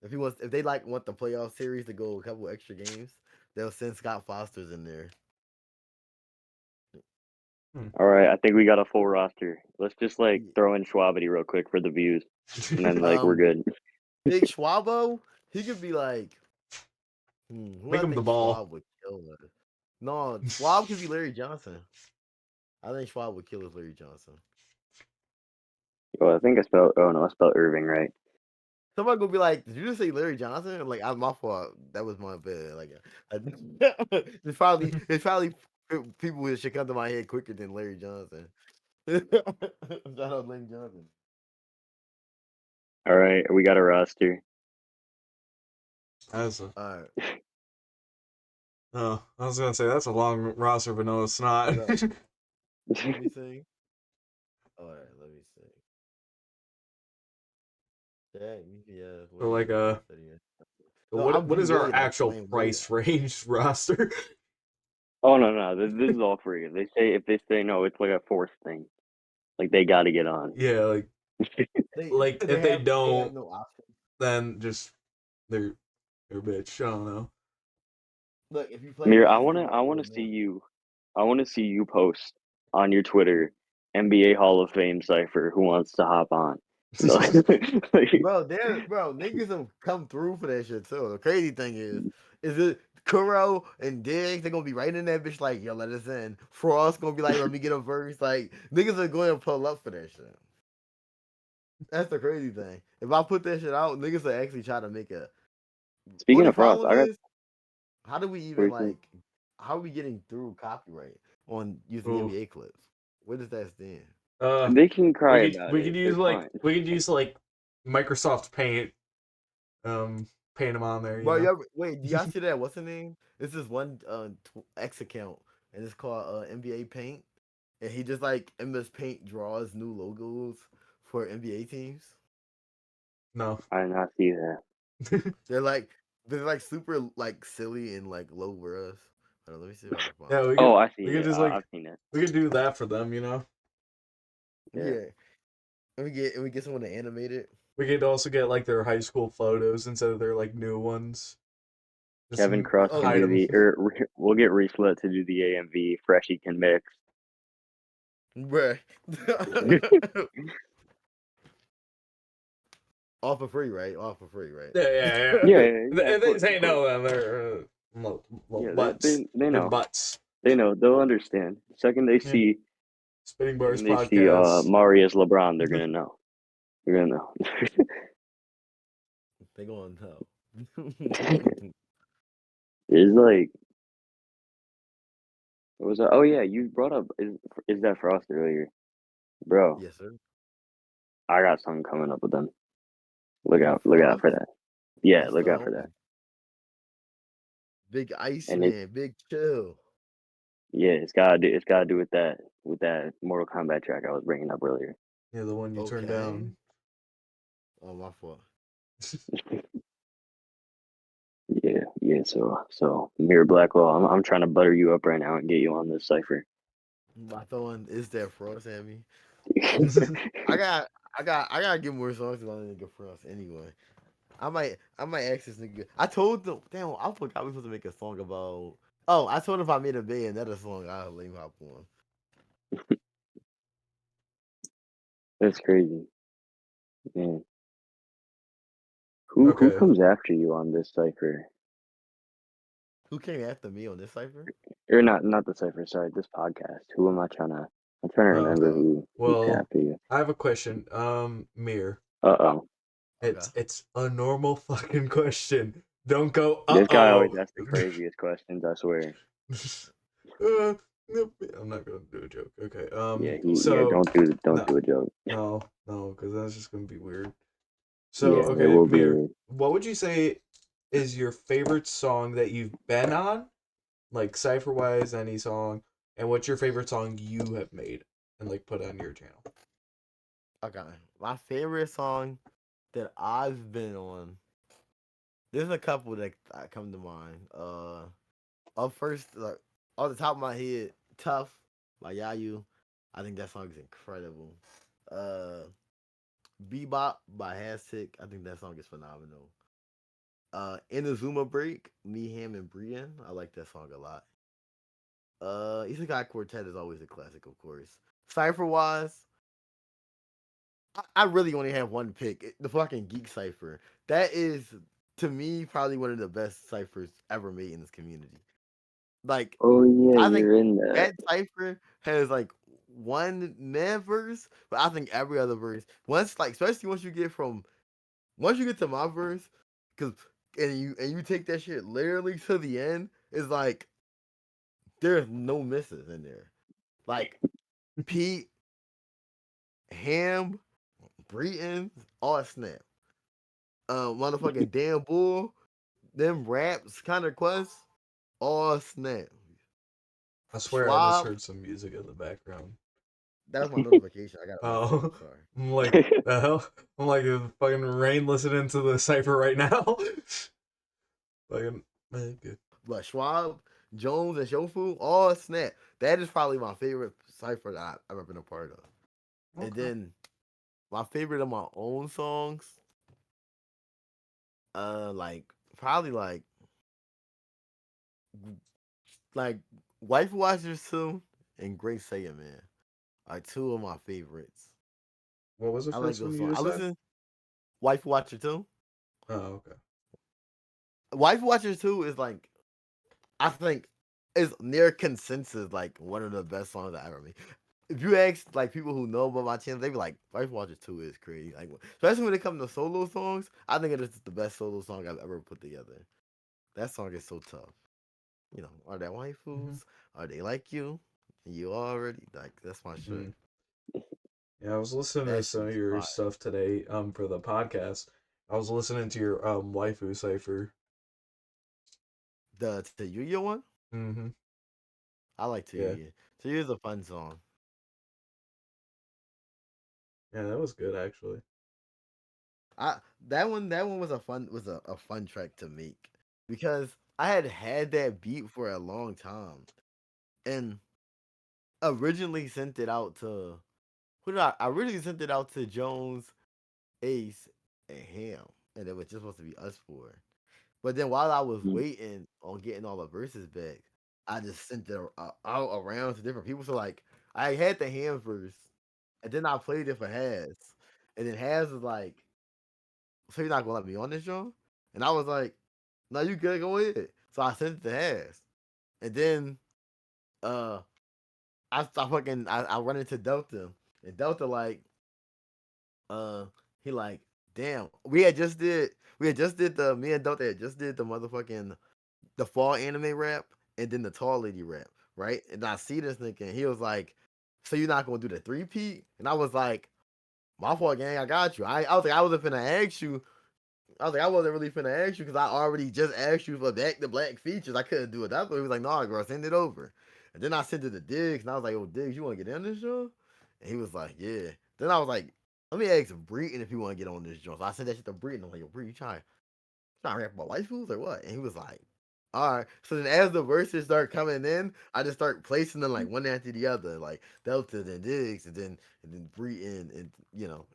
If they like want the playoff series to go a couple extra games, they'll send Scott Foster's in there. All right, I think we got a full roster. Let's just like throw in Schwabity real quick for the views, and then like we're good. Big Schwabo, he could be like, who Make I him the think ball. Schwab would kill us. No, Schwab could be Larry Johnson. I think Schwab would kill us Larry Johnson. Well, I think I spelled. Oh no, I spelled Irving right. Somebody gonna be like, "Did you just say Larry Johnson?" I'm like, "I'm my fault. That was my bad." Like, it's probably people that should come to my head quicker than Larry Johnson. Shout out Larry Johnson. All right, we got a roster. That's a, All right, oh, I was gonna say that's a long roster, but no, it's not. let me see. All right, let me see. Yeah, So Larry like Johnson. Yeah. No, what I'm what G is our Willie. Like actual Dwayne Wade. price range roster? Oh no, this is all free. If they say no, it's like a forced thing. Like they got to get on. Yeah, like if they They have don't, no option. then just they're they're a bitch. I don't know. Look, if you play Mir, DC, you I get wanna way see more. you. I want to see you post on your Twitter NBA Hall of Fame cipher. Who wants to hop on? Like, Bro, niggas have come through for that shit too. The crazy thing is it Kuro and Diggs, they're gonna be right in that bitch like, yo, let us in. Frost gonna be like, let me get a verse. Like, niggas are going to pull up for that shit. That's the crazy thing. If I put that shit out, niggas will actually try to make a. speaking Only of Frost, problem I got is, how do we even person. like, how are we getting through copyright on using Oh, NBA clips? Where does that stand? They can cry we about we could it. They're use fine. Microsoft Paint, paint them on there. You Bro, know. wait, do y'all see that? What's the name? It's this one X account, and it's called NBA Paint, and he just like MS Paint draws new logos for NBA teams. No. I did not see that. They're like super like silly and like low res. Hold on, let me see if I can find Yeah, it. Oh, I we seen could it. just I've seen it. we could do that for them. You know. Yeah. Yeah, and we get someone to animate it. We could also get like their high school photos instead of their like new ones. Just Kevin Cross can hide do them. the, we'll get Reeslet to do the AMV. Freshie can mix. Bruh. All for free, right? All for free, right? Yeah. Yeah, If of they course, say of course. no, then they're Yeah, butts. they They're know. butts. They know. They'll understand. The second they Yeah. see Spitting Bars When they see podcast. Marius LeBron, they're gonna know. They're gonna know. They gonna know. It's like, what was that? Oh yeah, you brought up is that Frost earlier, bro? Yes, sir. I got something coming up with them. With Look out for Frost, that. Yeah, that's the look out for that. homie. Big And it, Iceman, Big Chill. yeah, it's gotta do with that Mortal Kombat track I was bringing up earlier. Yeah, the one you turned Okay. down. Oh, my fault. Yeah, yeah. So Mirror Blackwell, I'm trying to butter you up right now and get you on this cipher. My throwing is that Frost at me. I got, I gotta get more songs about the nigga Frost anyway. I might ask this nigga. I told them, damn, I forgot we supposed to make a song about. Oh, I told him if I made a band, another song, I'll let him hop on. That's crazy, man. Who Okay. comes after you on this cipher? Who came after me on this cipher? Or not the cipher. Sorry, this podcast. Who am I trying to? I'm trying to Oh. remember who came Well, after you. I have a question. Mir. Uh-oh. Okay. It's a normal fucking question. Don't go This guy always uh-oh. asks the craziest questions. I swear. Nope, I'm not gonna do a joke. Okay. Yeah. So Don't no, do a joke. no, because that's just gonna be weird. So, Yeah, it okay, will be Mir, weird. what would you say is your favorite song that you've been on? Like cipher wise, any song, and what's your favorite song you have made and like put on your channel? Okay. My favorite song that I've been on. There's a couple that come to mind. Up first, like off the top of my head, "Tough" by Yayu. I think that song is incredible. Uh, "Bebop" by Hastic. I think that song is phenomenal. "In the Zuma Break," me, him, and Brian. I like that song a lot. Isekai Quartet is always a classic, of course. Cipher wise, I really only have one pick. The fucking Geek Cipher. That is, to me, probably one of the best ciphers ever made in this community. Like, Oh yeah, I think you're in that. that cipher has like one meh verse, but I think every other verse, once like especially once you get to my verse, cause and you take that shit literally to the end, it's like there's no misses in there. Like Pete, Ham, Breton, all snap. Motherfucking damn bull, them raps kind of quest, all snap. I swear I just Schwab, heard some music in the background. that was my notification. I gotta listen. Oh, I'm sorry. I'm like, the hell? I'm like a fucking Rain listening to the cipher right now. Fucking, man, good. But Schwab, Jones, and Shofu, all snap. That is probably my favorite cipher that I've ever been a part of. And Okay. then my favorite of my own songs, like probably like Wife Watchers 2 and Great Saiyan Man are two of my favorites. What was the I like first one those you songs. I just said? listen Wife Watcher 2. Oh, okay. Wife Watchers 2 is like I think is near consensus like one of the best songs I ever made. If you ask like people who know about my channel, they be like, Wife Watcher 2 is crazy. Like especially when it comes to solo songs, I think it is the best solo song I've ever put together. That song is so tough. You know, are they Mm-hmm. waifus? Are they like you? You already like that's my shit. Mm-hmm. Yeah, I was listening to That shit some of is your fire. stuff today, for the podcast. I was listening to your waifu cipher. The Yuya one, Mm-hmm. I like Yeah. Yuya. Yuya's a fun song. Yeah, that was good actually. I that one was a fun track to make because I had that beat for a long time and originally sent it out to who did I originally sent it out to Jones, Ace, and Ham, and it was just supposed to be us four. But then while I was waiting on getting all the verses back, I just sent it out around to different people. So like I had the Ham verse, and then I played it for Has, and then Has was like, "So you're not gonna let me on this show?" And I was like, "No, you good, go ahead." So I sent it to Has, and then uh I run into Delta, and Delta like uh he like damn we had just did the me and Delta had just did the motherfucking the fall anime rap and then the tall lady rap, right? And I see this nigga and he was like, so you're not gonna do the three peat? And I was like, my fault, gang, I got you. I was like, I wasn't finna ask you. I was like, I wasn't really finna ask you because I already just asked you for back the black features. I couldn't do it that way. He was like, nah, girl, send it over. And then I sent it to Diggs and I was like, oh, Diggs, you wanna get in this show? And he was like, yeah. Then I was like, let me ask Breton if you wanna get on this joint. So I sent that shit to Breton. I'm like, yo, Breton, you trying to rap about white fools or what? And he was like, all right. So then as the verses start coming in, I just start placing them like one after the other, like Delta, then Diggs, and then Breton, and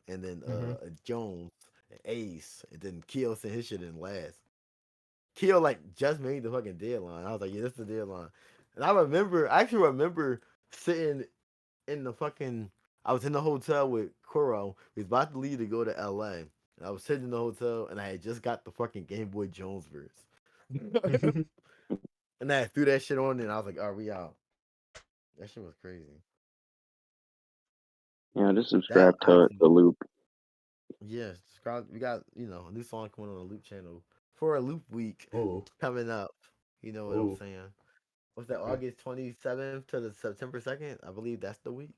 and then Mm-hmm. Jones and Ace, and then Keo sent his shit in last. Keo like just made the fucking deadline. I was like, yeah, this is the deadline. And I actually remember sitting in the fucking I was in the hotel with Kuro. We was about to leave to go to LA. And I was sitting in the hotel and I had just got the fucking Game Boy Jones verse. And I threw that shit on and I was like, are we out? That shit was crazy. Yeah, just That subscribe to honestly, the loop. yeah, subscribe. We got, a new song coming on the Loop channel for a Loop week Oh, coming up. You know what I'm oh, saying? What's that, okay, August 27th to the September 2nd? I believe that's the week.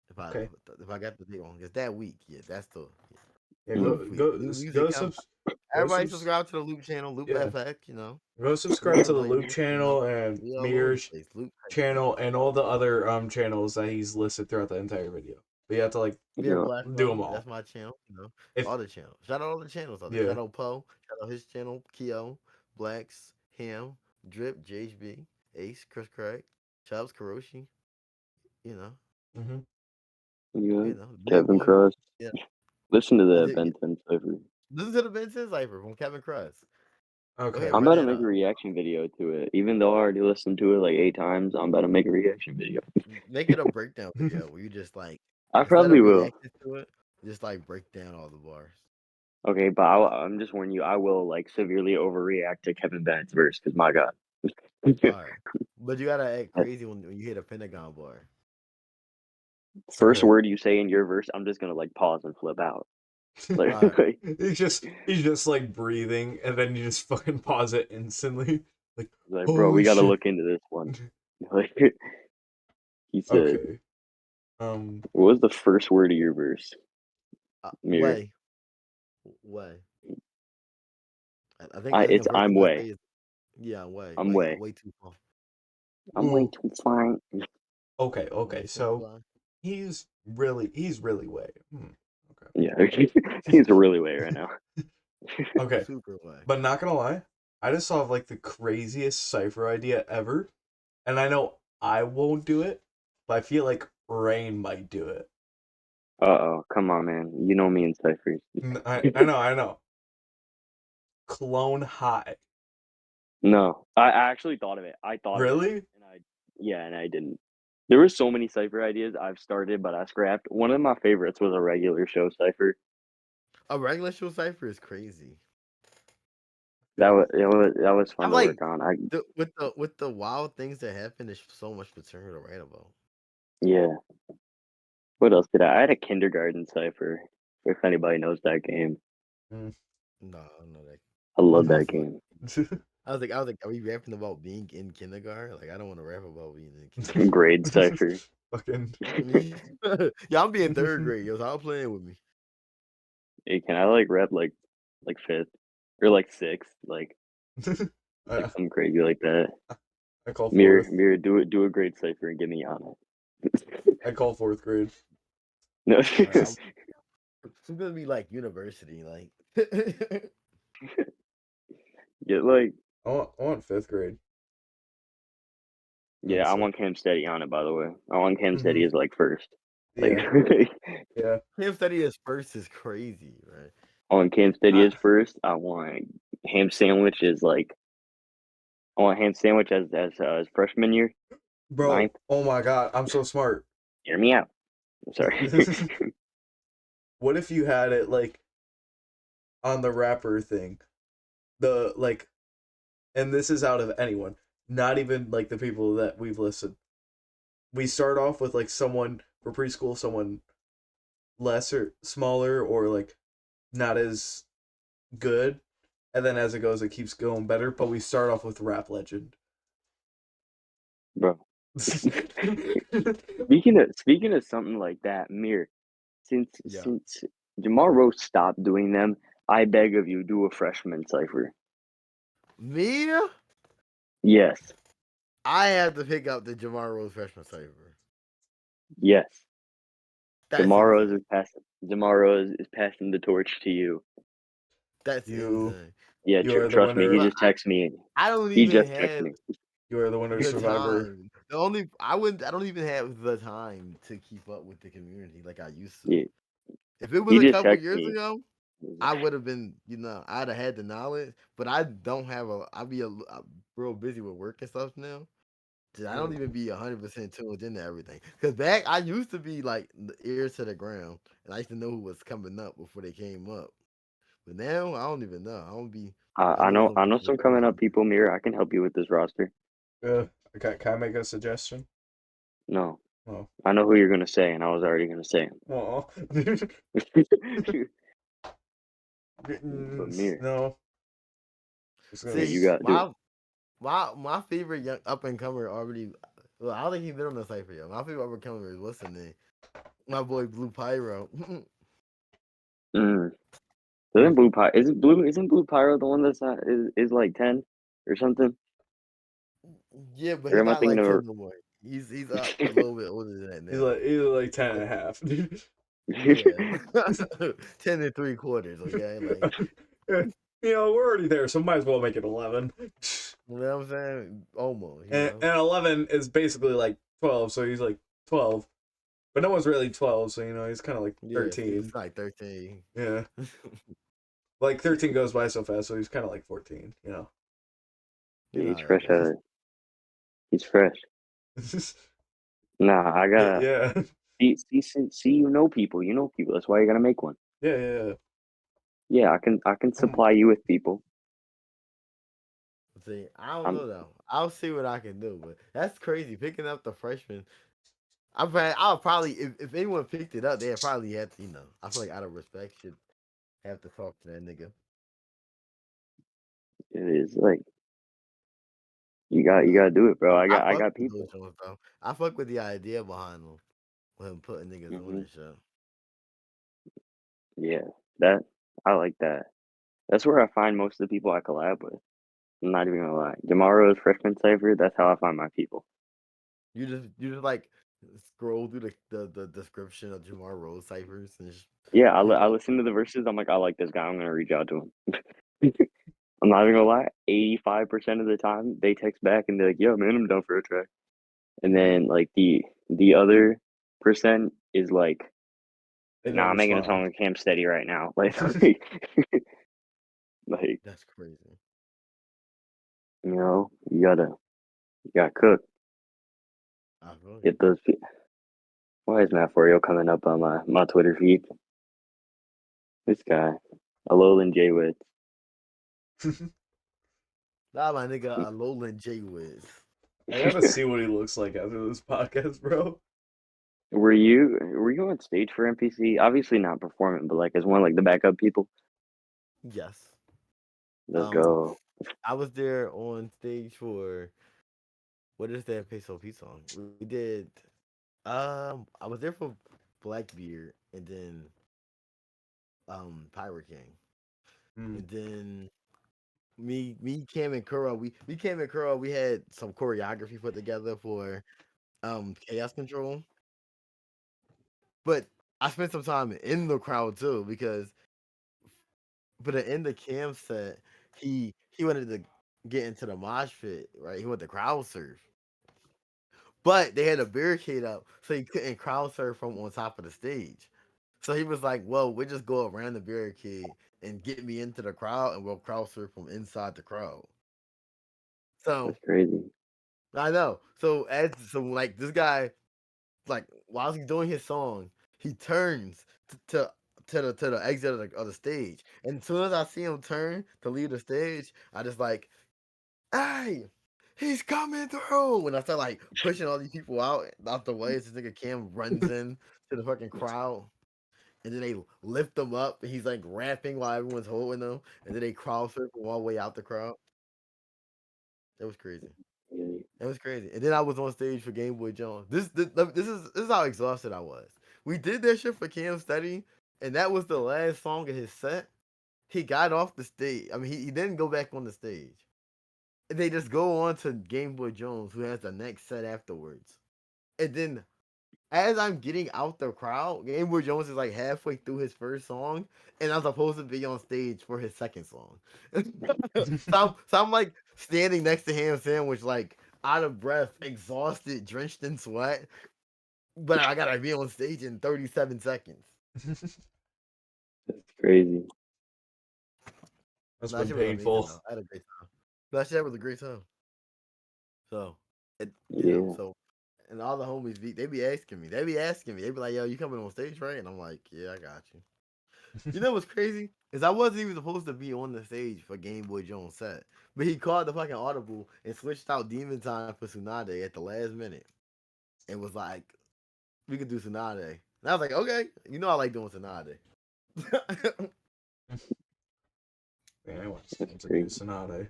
If I okay. if I got the date wrong, it's that week. Yeah, that's the Yeah, Mm. Loop week. New music come. go Everybody subs. subscribe to the Loop channel, Loop Yeah, FX. go We subscribe to the everybody Loop new. channel and We all over the Mirror's place. Loop type shit. channel and all the other channels that he's listed throughout the entire video. But you have to like Beer Yeah. do Blackwell, them that's all. my channel. If All the channels. Shout out all the channels out there. yeah, Shout out Poe. Shout out his channel. Keo, Blacks, Ham, Drip, JHB, Ace, Chris Craig, Chubbs, Karoshi. You know, mm-hmm. Yeah. Big Kevin boy. Cross. Yeah, Listen to you that did. Ben 10 cipher. Listen to the Vincent Cipher from Kevin Cross. Go Okay, ahead, I'm run about to that make a up. reaction video to it. Even though I already listened to it like 8 times, I'm about to make a reaction video. Make it a breakdown video where you just like I instead of probably will. reacting to it, just like break down all the bars. Okay, but I'm just warning you, I will like severely overreact to Kevin Bennett's verse because my God. All right, but you gotta act crazy when you hit a Pentagon bar. First word you say in your verse, I'm just gonna like pause and flip out. Like, All right, he's just like breathing, and then you just fucking pause it instantly. Like, like, bro, we holy gotta shit. look into this one. Like, he said, Okay. Um. what was the first word of your verse? Mirror. way, way. I think It's the first I'm thing I way. say is yeah, way, I'm way. way too far. I'm way Ooh. too fine. Okay. Way Okay. too So far. he's really way. Yeah, he's really way right now. Okay. Super way. But not gonna lie, I just saw like the craziest cipher idea ever, and I know I won't do it, but I feel like Rain might do it. Uh-oh, come on, man. You know me and ciphers. I know. Clone High. No, I actually thought of it. I thought of it, Really? and I didn't. There were so many cipher ideas I've started, but I scrapped. One of my favorites was a regular show cipher. A regular show cipher is crazy. That was fun I'm to like work on. with the wild things that happen. There's so much material to write about. Yeah. What else did I had a kindergarten cipher. If anybody knows that game, Mm. No, I don't know that. I love That's that funny. game. I was like, are we rapping about being in kindergarten? Like, I don't want to rap about being in Grade cipher. Fucking. kindergarten. Yeah, I'm being third grade, yo. Stop playing with me. Hey, can I like rep like fifth or like sixth, like I, something crazy like that? I call Mirror, fourth. mirror, do a grade cipher and get me on I call fourth grade. it. No, All right, I'm gonna be like university, like. get like I want fifth grade. yeah, I Honestly. want Cam Steady on it. By the way, I want Cam Hmm. Steady as like first. Like Yeah. Yeah. Him study his first is crazy, right? I want Cam Steady I, as first. I want ham sandwich as like I want ham sandwich as freshman year, bro. ninth. Oh my god. I'm so smart. Hear me out. I'm sorry. What if you had it like on the rapper thing? The like, and this is out of anyone, not even like the people that we've listed. we start off with like someone for preschool, someone lesser, smaller, or like not as good, and then as it goes, it keeps going better. But we start off with rap legend. bro. Speaking of something like that, Mir, since Yeah. since Jamal Rose stopped doing them, I beg of you, do a freshman cipher. Me, Yes, I have to pick up the Jamar Rose freshman cipher. yes. That's Jamal Rose insane. is passing. Jamal Rose is passing the torch to you. That's you insane. Yeah, you are the trust me. He winner. But just texted me. I don't He even just texted have me. You are the winner, the Survivor. time. The only I wouldn't. I don't even have the time to keep up with the community like I used to. Yeah, If it was he a just couple texted years me. ago, I would have been. I'd have had the knowledge. But I don't have a. I be a real busy with work and stuff now. I don't even be 100% tuned into everything. Cause back I used to be like the ears to the ground, and I used to know who was coming up before they came up. But now I don't even know. I don't be. I I know know. some I know people some names coming and up shit. people. Mir, I can help you with this roster. Can I make a suggestion? No, Oh, I know who you're gonna say, and I was already gonna say oh. him. But Mir, No, it's gonna Mir, be. See, you got to do it. my favorite young up and comer already. Well, I don't think he's been on the cipher yet. My favorite up and comer is what's the name? My boy Blue Pyro. Mm. Isn't Blue Py? Is it Blue? Isn't Blue Pyro the one that's not, is like 10 or something? Yeah, but Or he's am I not thinking like of? 10 no more. He's up a little bit older than that now. He's like 10 and a half. Yeah, 10 and 3/4. Okay, like We're already there, so might as well make it 11. you know what I'm saying? Almost, And 11 is basically like 12, so he's like 12. But no one's really 12, so he's kind of like Yeah, see, it's 13. like 13. Yeah. Like 13 goes by so fast, so he's kind of like 14. You Yeah, know he's how that fresh out goes. of. He's fresh. Nah, I gotta Yeah. see. You know people. You know people. That's why you gotta make one. Yeah. Yeah, I can I'm supply you with people. see. I don't I'm know though. I'll see what I can do, but that's crazy. Picking up the freshman. I'll probably if anyone picked it up, they'd probably have to. I feel like out of respect should have to talk to that nigga. It is like you gotta do it, bro. I I got I fuck got with those people. shows though. I fuck with the idea behind them. With him putting niggas on Hmm. the show. Yeah, that I like that. That's where I find most of the people I collab with. I'm not even gonna lie. Tomorrow's freshman cipher. That's how I find my people. You just like scroll through the description of Jamar Rose ciphers and just Yeah, pick I up. listen to the verses. I'm like, I like this guy. I'm gonna reach out to him. I'm not even gonna lie. 85% of the time, they text back and they're like, "Yo, man, I'm down for a track." And Yeah, then like the other percent is like, They "Nah, don't I'm making a song respond. with Cam Steady right now." Like that's crazy. you gotta cook. I feel you. Get those. Why is Matt Forio coming up on my Twitter feed? This guy, Alolan Jaywitz. Nah, my nigga, Alolan J Wiz. I gotta see what he looks like after this podcast, bro. Were you on stage for NPC? Obviously not performing, but like as one of like the backup people. Yes. Let's Um, go. I was there on stage for what is that Peso Pete song? We did. I was there for Blackbeard and then Pirate King Mm. and then Cam and Kuro. We Cam and Kuro. We had some choreography put together for Chaos Control, but I spent some time in the crowd too because but in the Cam set he wanted to get into the mosh pit, right? He wanted to crowd surf. But they had a barricade up, so he couldn't crowd surf from on top of the stage. So he was like, "Well, we just go around the barricade and get me into the crowd, and we'll crowd surf from inside the crowd." So That's crazy. I know. So like this guy, like while he's doing his song, he turns to the exit of the stage, and as soon as I see him turn to leave the stage, I just like, "Hey, he's coming through. When I start like pushing all these people out the way, this nigga Cam runs in to the fucking crowd. And then they lift him up, and he's like rapping while everyone's holding him, and then they crowd surf him all the way out the crowd. That was crazy. That was crazy. And then I was on stage for Game Boy Jones. This is how exhausted I was. We did that shit for Cam Study, and that was the last song of his set. He got off the stage. I mean, he didn't go back on the stage. They just go on to Game Boy Jones, who has the next set afterwards. And then as I'm getting out the crowd, Game Boy Jones is like halfway through his first song, and I'm supposed to be on stage for his second song. So I'm like standing next to Ham Sandwich, like out of breath, exhausted, drenched in sweat, but I gotta be on stage in 37 seconds. That's crazy. That's That been shit was amazing painful. though. I had a great time. That shit was a great time. So, Yeah. so and all the homies they be asking me. They be like, "Yo, you coming on stage, right?" And I'm like, "Yeah, I got you." You know what's crazy is I wasn't even supposed to be on the stage for Game Boy Jones set, but he called the fucking audible and switched out Demon Time for Tsunade at the last minute, and was like, "We could do Tsunade." And I was like, "Okay, you know I like doing Tsunade." Yeah, I want That's to do crazy. Sonata.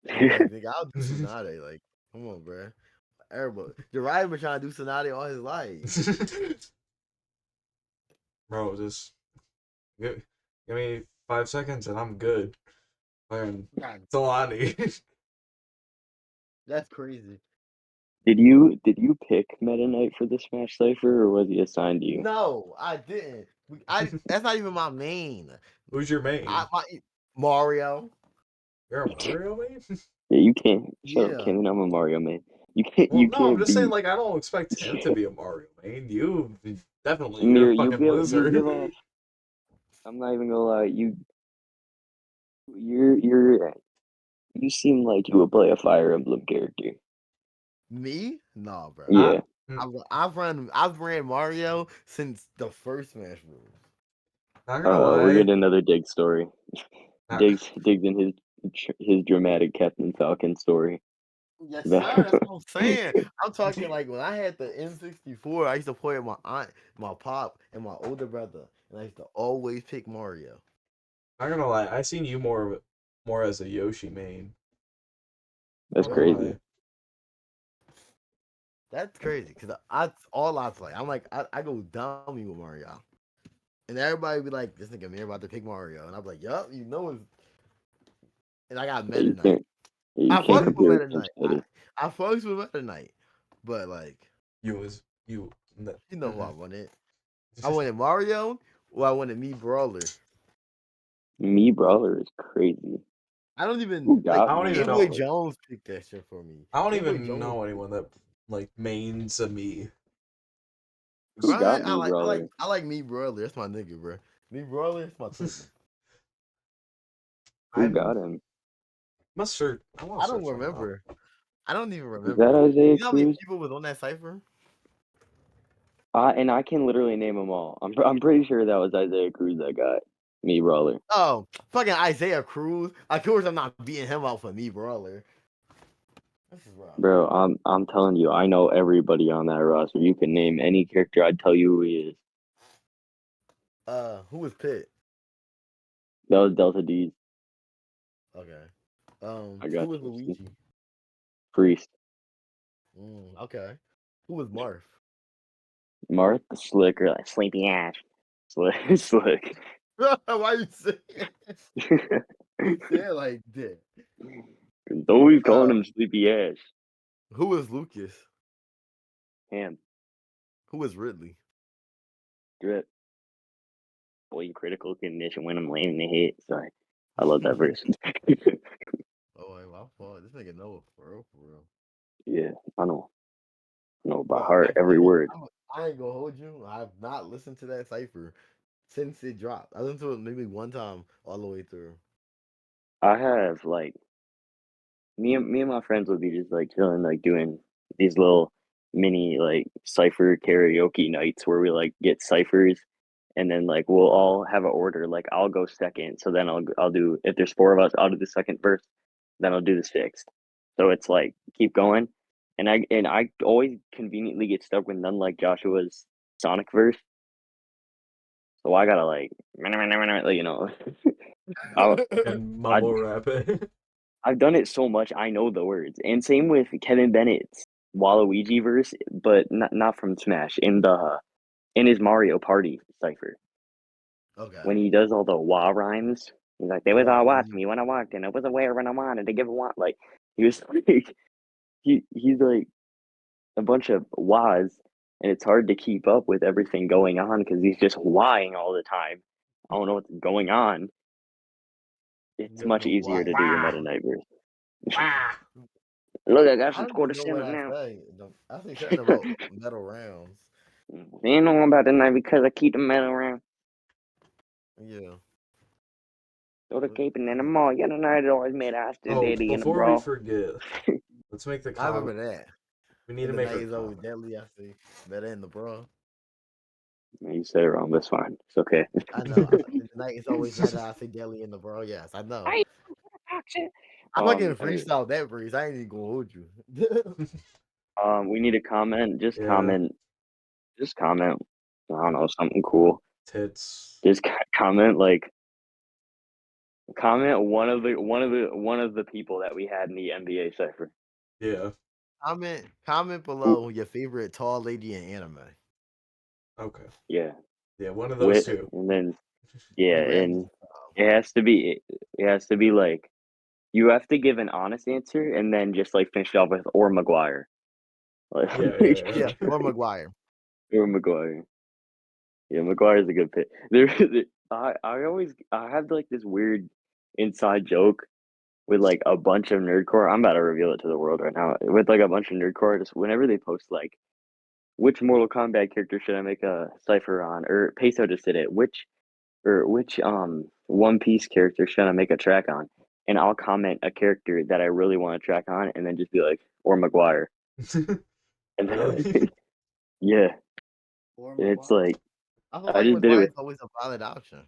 I'm like, "Nigga, I'll do Tsunade." Like, come on, bro. Everybody, Jiraiya been trying to do Tsunade all his life. Bro, just give me 5 seconds and I'm good. Playing God, Solani. that's crazy. Did you pick Meta Knight for the Smash Cipher, or was he assigned to you? No, I didn't. That's not even my main. Who's your main? My Mario. You're a Mario main? Yeah, you can't shut up, Yeah. Kevin. I'm a Mario man. You can't Well, you no, I'm can't just saying, be like, I don't expect him to be a Mario main. You're a Mir. You fucking give you loser. give off. I'm not even gonna lie. You're you seem like you would play a Fire Emblem character. Me? No, bro. I, Yeah, I've ran Mario since the first Smash Bros. not gonna we're lie. getting another Dig story. Not, Diggs in his dramatic Captain Falcon story. Yes, sir. That- That's what I'm saying. I'm talking like when I had the N64, I used to play with my aunt, my pop, and my older brother, and I used to always pick Mario. not gonna lie. I seen you more as a Yoshi main. That's Not gonna Really? crazy. lie. That's crazy because I all I play. I'm like I go dummy with Mario, and everybody be like, "This nigga Mir about to pick Mario," and I'm like, "Yup, you know it." And I got Yeah, Meta Knight. you I can't fucks with compare Meta Kim Knight. Study. I fucks with Meta Knight, but like You. you know who I Mm-mm. wanted. I wanted Mario, or I wanted me Brawler. Me Brawler is crazy. I don't even Who like I got don't me even Game Boy know. Brawler? Jones picked that shit for me. I don't Game Boy even Jones know picked anyone that like mains a me. Who Right? got I me like I like Brawler? I like me Brawler. That's my nigga, bro. Me Brawler, that's my twin. Who I got him? Must search. I want I to don't search him up. remember. I don't even Is that remember. Isaiah You know how many Cruz? people was on that cipher? And I can literally name them all. I'm pretty sure that was Isaiah Cruz that got me Brawler. Oh, fucking Isaiah Cruz. Of course, I'm not beating him out for me Brawler. This is rough. Bro, I'm telling you, I know everybody on that roster. You can name any character, I'd tell you who he is. Who was Pitt? That was Delta D's. Okay. I Who got was you. Luigi? Priest. Okay. Who was Marth? Marth the Slicker, like sleepy ass. Slick. Why you say you said like that? Always calling Uh, him sleepy ass. who was Lucas? Ham. Who was Ridley? Drip. Boy, critical condition when I'm landing the hit. Sorry. I love that verse. Oh, wait, my fault. This nigga know it for real, for real. Yeah, I know. I know by Bro, heart every word. I ain't gonna hold you. I have not listened to that cipher since it dropped. I listened to it maybe one time all the way through. I have like me and my friends would be just like chilling, like doing these little mini like cipher karaoke nights where we like get ciphers, and then like we'll all have an order. Like I'll go second, so then I'll do, if there's four of us, I'll do the second verse, then I'll do the sixth. so it's like keep going. And I always conveniently get stuck with none like Joshua's Sonic verse. So I gotta like, you know, I, And I mumble rap it. I've done it so much I know the words. And same with Kevin Bennett's Waluigi verse, but not from Smash in his Mario Party cipher Okay. when he does all the wah rhymes. He's like, they was all Well, watching me when I walked in. I was aware when I wanted to give a want. Like he was like he's like a bunch of wahs, and it's hard to keep up with everything going on because he's just wahing all the time. I don't know what's going on. It's much easier to do your wow. Meta Knight verse. Wah! Look, I got I some don't quarter even know what stems I now. say. I think something about metal rounds. They ain't know about the night because I keep the metal around. Yeah. Go to Cape and then the mall. Yeah, the night it always made us to Oh, daddy in the before we brawl. forget, let's make the I comment. remember that. We need And to the make night a is always comment. deadly. I see. Better in the bro. You said it wrong, but it's fine. It's okay. I know. The night is always better. I say deadly in the bro. Yes, I know. I toxic. I fucking Anyway, freestyle that breeze. I ain't even gonna hold you. we need a comment. Just Yeah, comment. Just comment. I don't know, something cool. tits. Just comment like comment one of the people that we had in the NBA cipher. Yeah. Comment Who? below your favorite tall lady in anime. Okay. Yeah, Yeah, one of those with two. and then yeah, We random. and it has to be like you have to give an honest answer and then just like finish it off with or McGuire. Like, Yeah, yeah, Yeah, yeah. or McGuire. or McGuire. Yeah, McGuire's a good pick. I have like this weird inside joke with like a bunch of nerdcore. I'm about to reveal it to the world right now. With like a bunch of nerdcore artists, whenever they post like which Mortal Kombat character should I make a cipher on, or Peso just did it. Which One Piece character should I make a track on? And I'll comment a character that I really want to track on, and then just be like, or McGuire. And Really? yeah, Or it's McGuire. like I feel I like just did it McGuire with is always a valid option.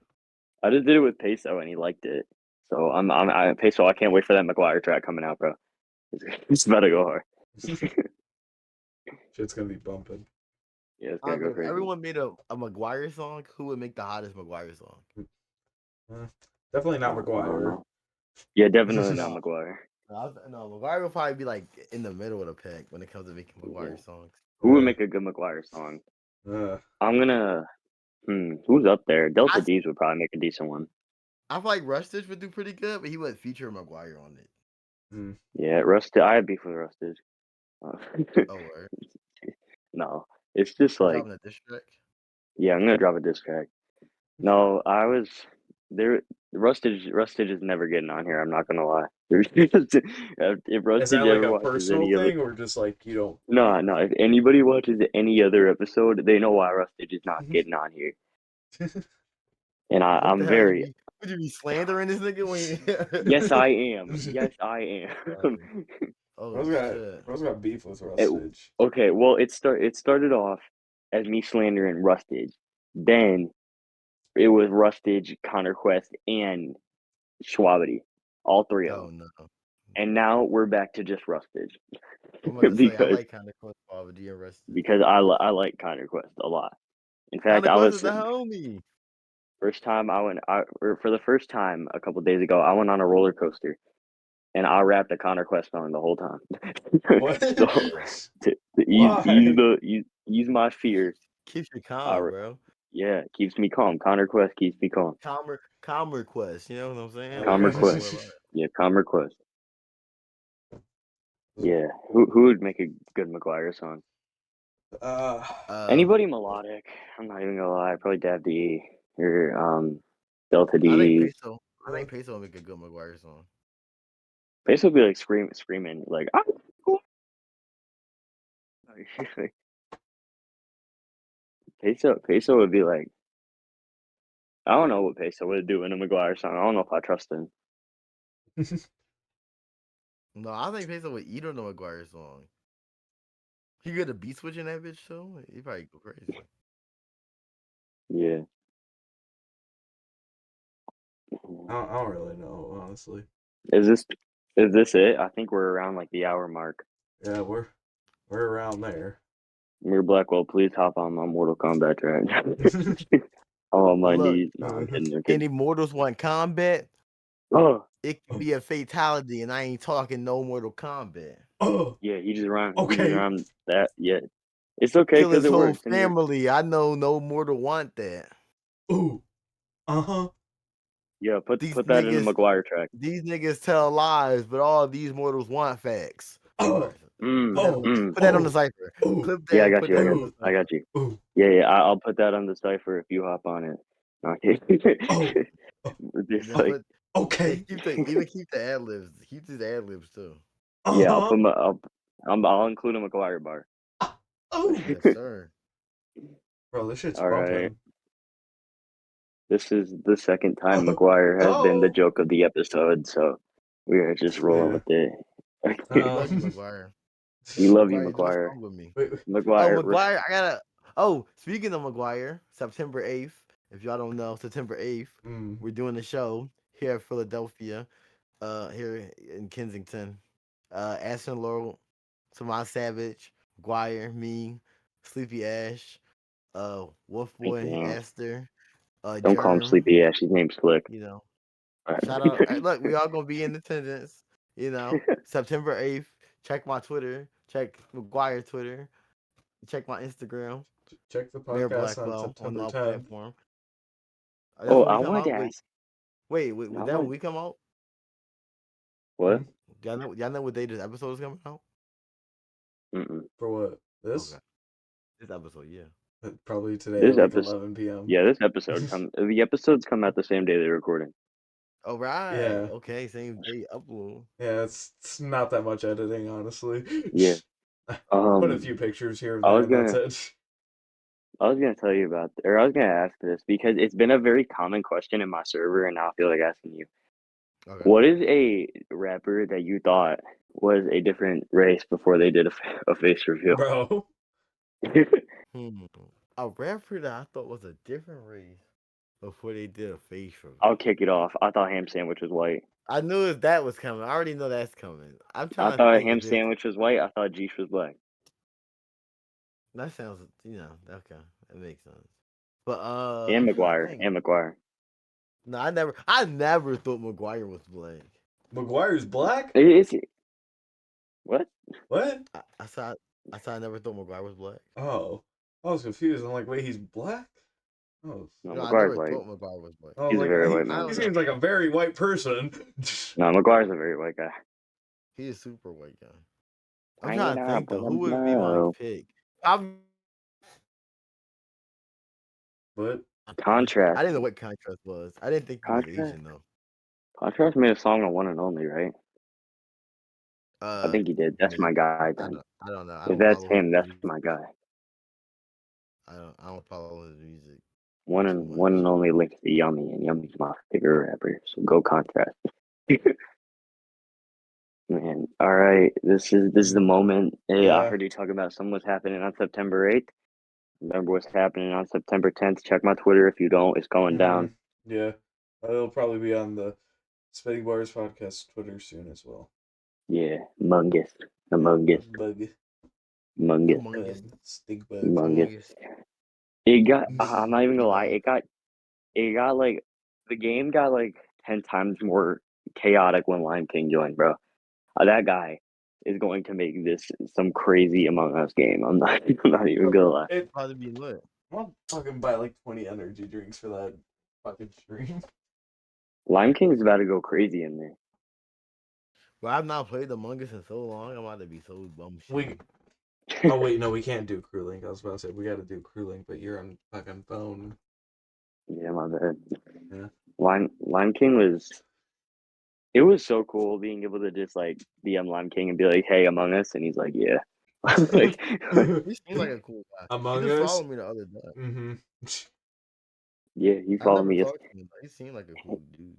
Peso, and he liked it. So Peso. I can't wait for that McGuire track coming out, bro. It's about to go hard. Shit's gonna be bumping. Yeah, it's gonna But go if crazy. everyone made a McGuire song, who would make the hottest McGuire song? Definitely not I don't McGuire. know. Yeah, definitely not No, McGuire. no, McGuire would probably be like in the middle of the pack when it comes to making Yeah. McGuire songs. Who would Yeah. make a good McGuire song? Uh, I'm gonna. Who's up there? Delta I, D's would probably make a decent one. I feel like Rustage would do pretty good, but he would feature McGuire on it. mm. Yeah, Rusted. I have beef with Rusted. Uh, Oh, word. no, it's just You like, dropping a diss track? yeah, I'm gonna drop a diss track. No, I was there. Rustage is never getting on here. I'm not gonna lie. If Is that Rustage like ever a watches personal any of it, thing or just like you don't no, like no. If anybody watches any other episode, they know why Rustage is not getting on here. And What the I'm hell? very Would you be slandering this nigga when yes, you? I am. Yes, I am. Oh shit! Bro's got beef with It- Rustage. okay, well, it started off as me slandering Rustage. Then it was Rustage, Connor Quest, and Schwabity, all three of Oh them. no! And now we're back to just Rustage I'm about to say I because like kind of close poverty arrested. I like Connor Quest a lot. In Kind fact, of I close is was the homie. first time I went or for the first time a couple days ago, I went on a roller coaster and I rapped a Connor Quest song the whole time. What? So to Why? ease my fear, Keeps you I calm, bro. yeah, keeps me calm. Connor Quest keeps me calm. Calmer quest. You know what I'm saying? Like Calmer that's just Uh, Quest. more. Yeah, Calmer Quest. Yeah. Who would make a good McGuire song? uh, Uh, Anybody melodic. I'm not even gonna lie, probably Dab D or Delta I think D. Peso. I think Peso will make a good McGuire song. Bass would be like screaming like ah! Peso would be like I don't know what Peso would do in a McGuire song. I don't know if I trust him. No, I think Peso would eat on the McGuire song. He good at beat switching that bitch too. He probably go crazy. Yeah. I don't really know, honestly. Is this Is this it? I think we're around like the hour mark. Yeah, we're around there. Mir Blackwell, please hop on my Mortal Kombat track. Oh my Look, knees. No, I'm kidding. I'm any kidding. mortals want combat, Oh, it could be a fatality, and I ain't talking no Mortal Kombat. Oh, yeah, he just ran. He just okay. ran that. Yeah, it's okay Kill because his it whole works. family. I know no mortal want that. Ooh. Uh-huh. Yeah, put These that in the niggas, McGuire track. these niggas tell lies, but all these mortals want facts. Oh. Put that on the cipher. Ooh. Clip that. Yeah, I And got put you. that I got on you. the I cipher. got you. Ooh. Yeah, I'll put that on the cipher if you hop on it. Okay. Oh. Just Then like, put, yeah, Okay. keep the ad libs. Keep these ad libs too. yeah, I'll Uh-huh. put my. I'll include a McGuire bar. Oh. Yes, sir. Bro, this shit's All right. bumping. This is the second time Oh. McGuire has been the Oh. joke of the episode, so we are just rolling Yeah. with it. We love you, Um, McGuire. We love you, McGuire, do McGuire. something with me. wait. Oh, McGuire. McGuire, I gotta. Oh, speaking of McGuire, September 8th. If y'all don't know, September 8th, we're doing a show here at Philadelphia, here in Kensington. Ashton Laurel, Tomas Savage, McGuire, me, Sleepy Ash, Wolf Boy, Sleepy Ash. Aster, Don't call him Germ. Sleepy Ash. His name's Slick. You know, All shout right. out. Look, we all gonna be in attendance. You know, September 8th. Check my Twitter. Check McGuire Twitter. Check my Instagram. Check the Mayor podcast on Blackwell on September all 10th. platforms. That's Oh, when we I come wanted out. to ask. Wait, I was that when want we come out? what? Y'all know what day this episode is coming out? Mm-mm. For what? This? Okay, this episode, yeah. Probably today This at like episode. 11 p.m. Yeah, this episode come. The episodes come out the same day they're recording. All right. Yeah. Okay, same day upload. Yeah, it's not that much editing, honestly. Yeah. Put a few pictures here and I there, was and that's gonna. it. I was gonna tell you about, or I was gonna ask this because it's been a very common question in my server, and now I feel like asking you. Okay. What is a rapper that you thought was a different race before they did a face reveal? Bro. A rapper that I thought was a different race before they did a face reveal. I'll kick it off. I thought ham sandwich was white. I knew that was coming. I already know that's coming. I'm I trying to thought think ham if it's. sandwich was white. I thought Jeesh was black. That sounds, okay. That makes sense. But And I'm trying to McGuire. think. And McGuire. No, I never thought McGuire was black. McGuire's black? It's what? What? I said I never thought McGuire was black. Oh. I was confused. I'm like, wait, he's black? Oh. No, No, I McGuire's never white. thought McGuire was black. I was He's a like, very white I man. he don't know. seems like a very white person. No, McGuire's a very white guy. He is super white guy. I'm I trying to think though. Who would be my pick? But Contrast. I didn't know what Contrast was. I didn't think he was Contrast. Asian though. Contrast made a song on One and Only, right? I think he did. That's my guy. I don't know. I If don't that's follow his him, that's music. my guy. I don't follow his music. One and Only links to Yummy, and Yummy's my favorite rapper. So go Contrast. Man, all right. This is the moment. Hey, I yeah. heard you talking about something was happening on September 8th. Remember what's happening on September 10th. Check my Twitter if you don't. It's going down. Yeah. It'll probably be on the Spitting Bars podcast Twitter soon as well. Yeah, Mungus. Mungus. Bug. Mungus. Stink bug. Mungus. It got. I'm not even gonna lie. It got like the game got like 10 times more chaotic when Lime King joined, bro. That guy is going to make this some crazy Among Us game. I'm not even gonna lie. It Probably be lit. I'll fucking buy like 20 energy drinks for that fucking stream. Lime King's about to go crazy in there. Well, I've not played Among Us in so long. I'm about to be so bum shit. Oh wait, no, we can't do crew link. I was about to say we got to do crew link, but you're on fucking phone. Yeah, my bad. Yeah. Lime King was. It was so cool being able to just like DM Lime King and be like, "Hey, Among Us," and he's like, "Yeah." like, He seems like a cool guy. Among he just Us. followed me the other day. Mm-hmm. yeah, he I followed never me. talked to him, but he seemed like a cool dude.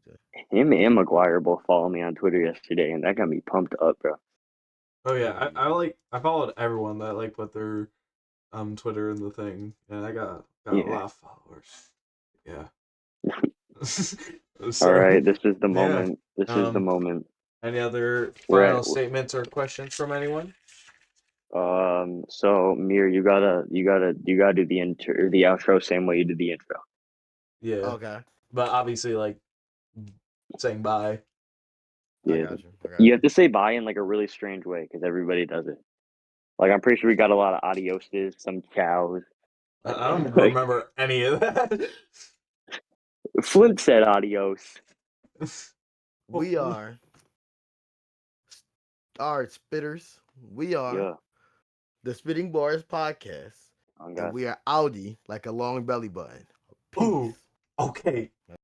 Him and McGuire both followed me on Twitter yesterday, and that got me pumped up, bro. Oh yeah, I followed everyone that like put their Twitter in the thing, and I got a lot of followers. Yeah. All right, this is the moment. This is the moment. Any other We're final at, statements or questions from anyone? so Mir, you gotta do the the outro same way you did the intro. Yeah, Okay, but obviously, like saying bye. I Yeah, got you. I got you you. have to say bye in like a really strange way because everybody does it. Like I'm pretty sure we got a lot of adioses, some chows. I don't Like remember any of that. Flint said adios. We are spitters. We are Yeah, the Spitting Bars Podcast, on and God. we are Audi like a long belly button. Ooh, Peace. okay.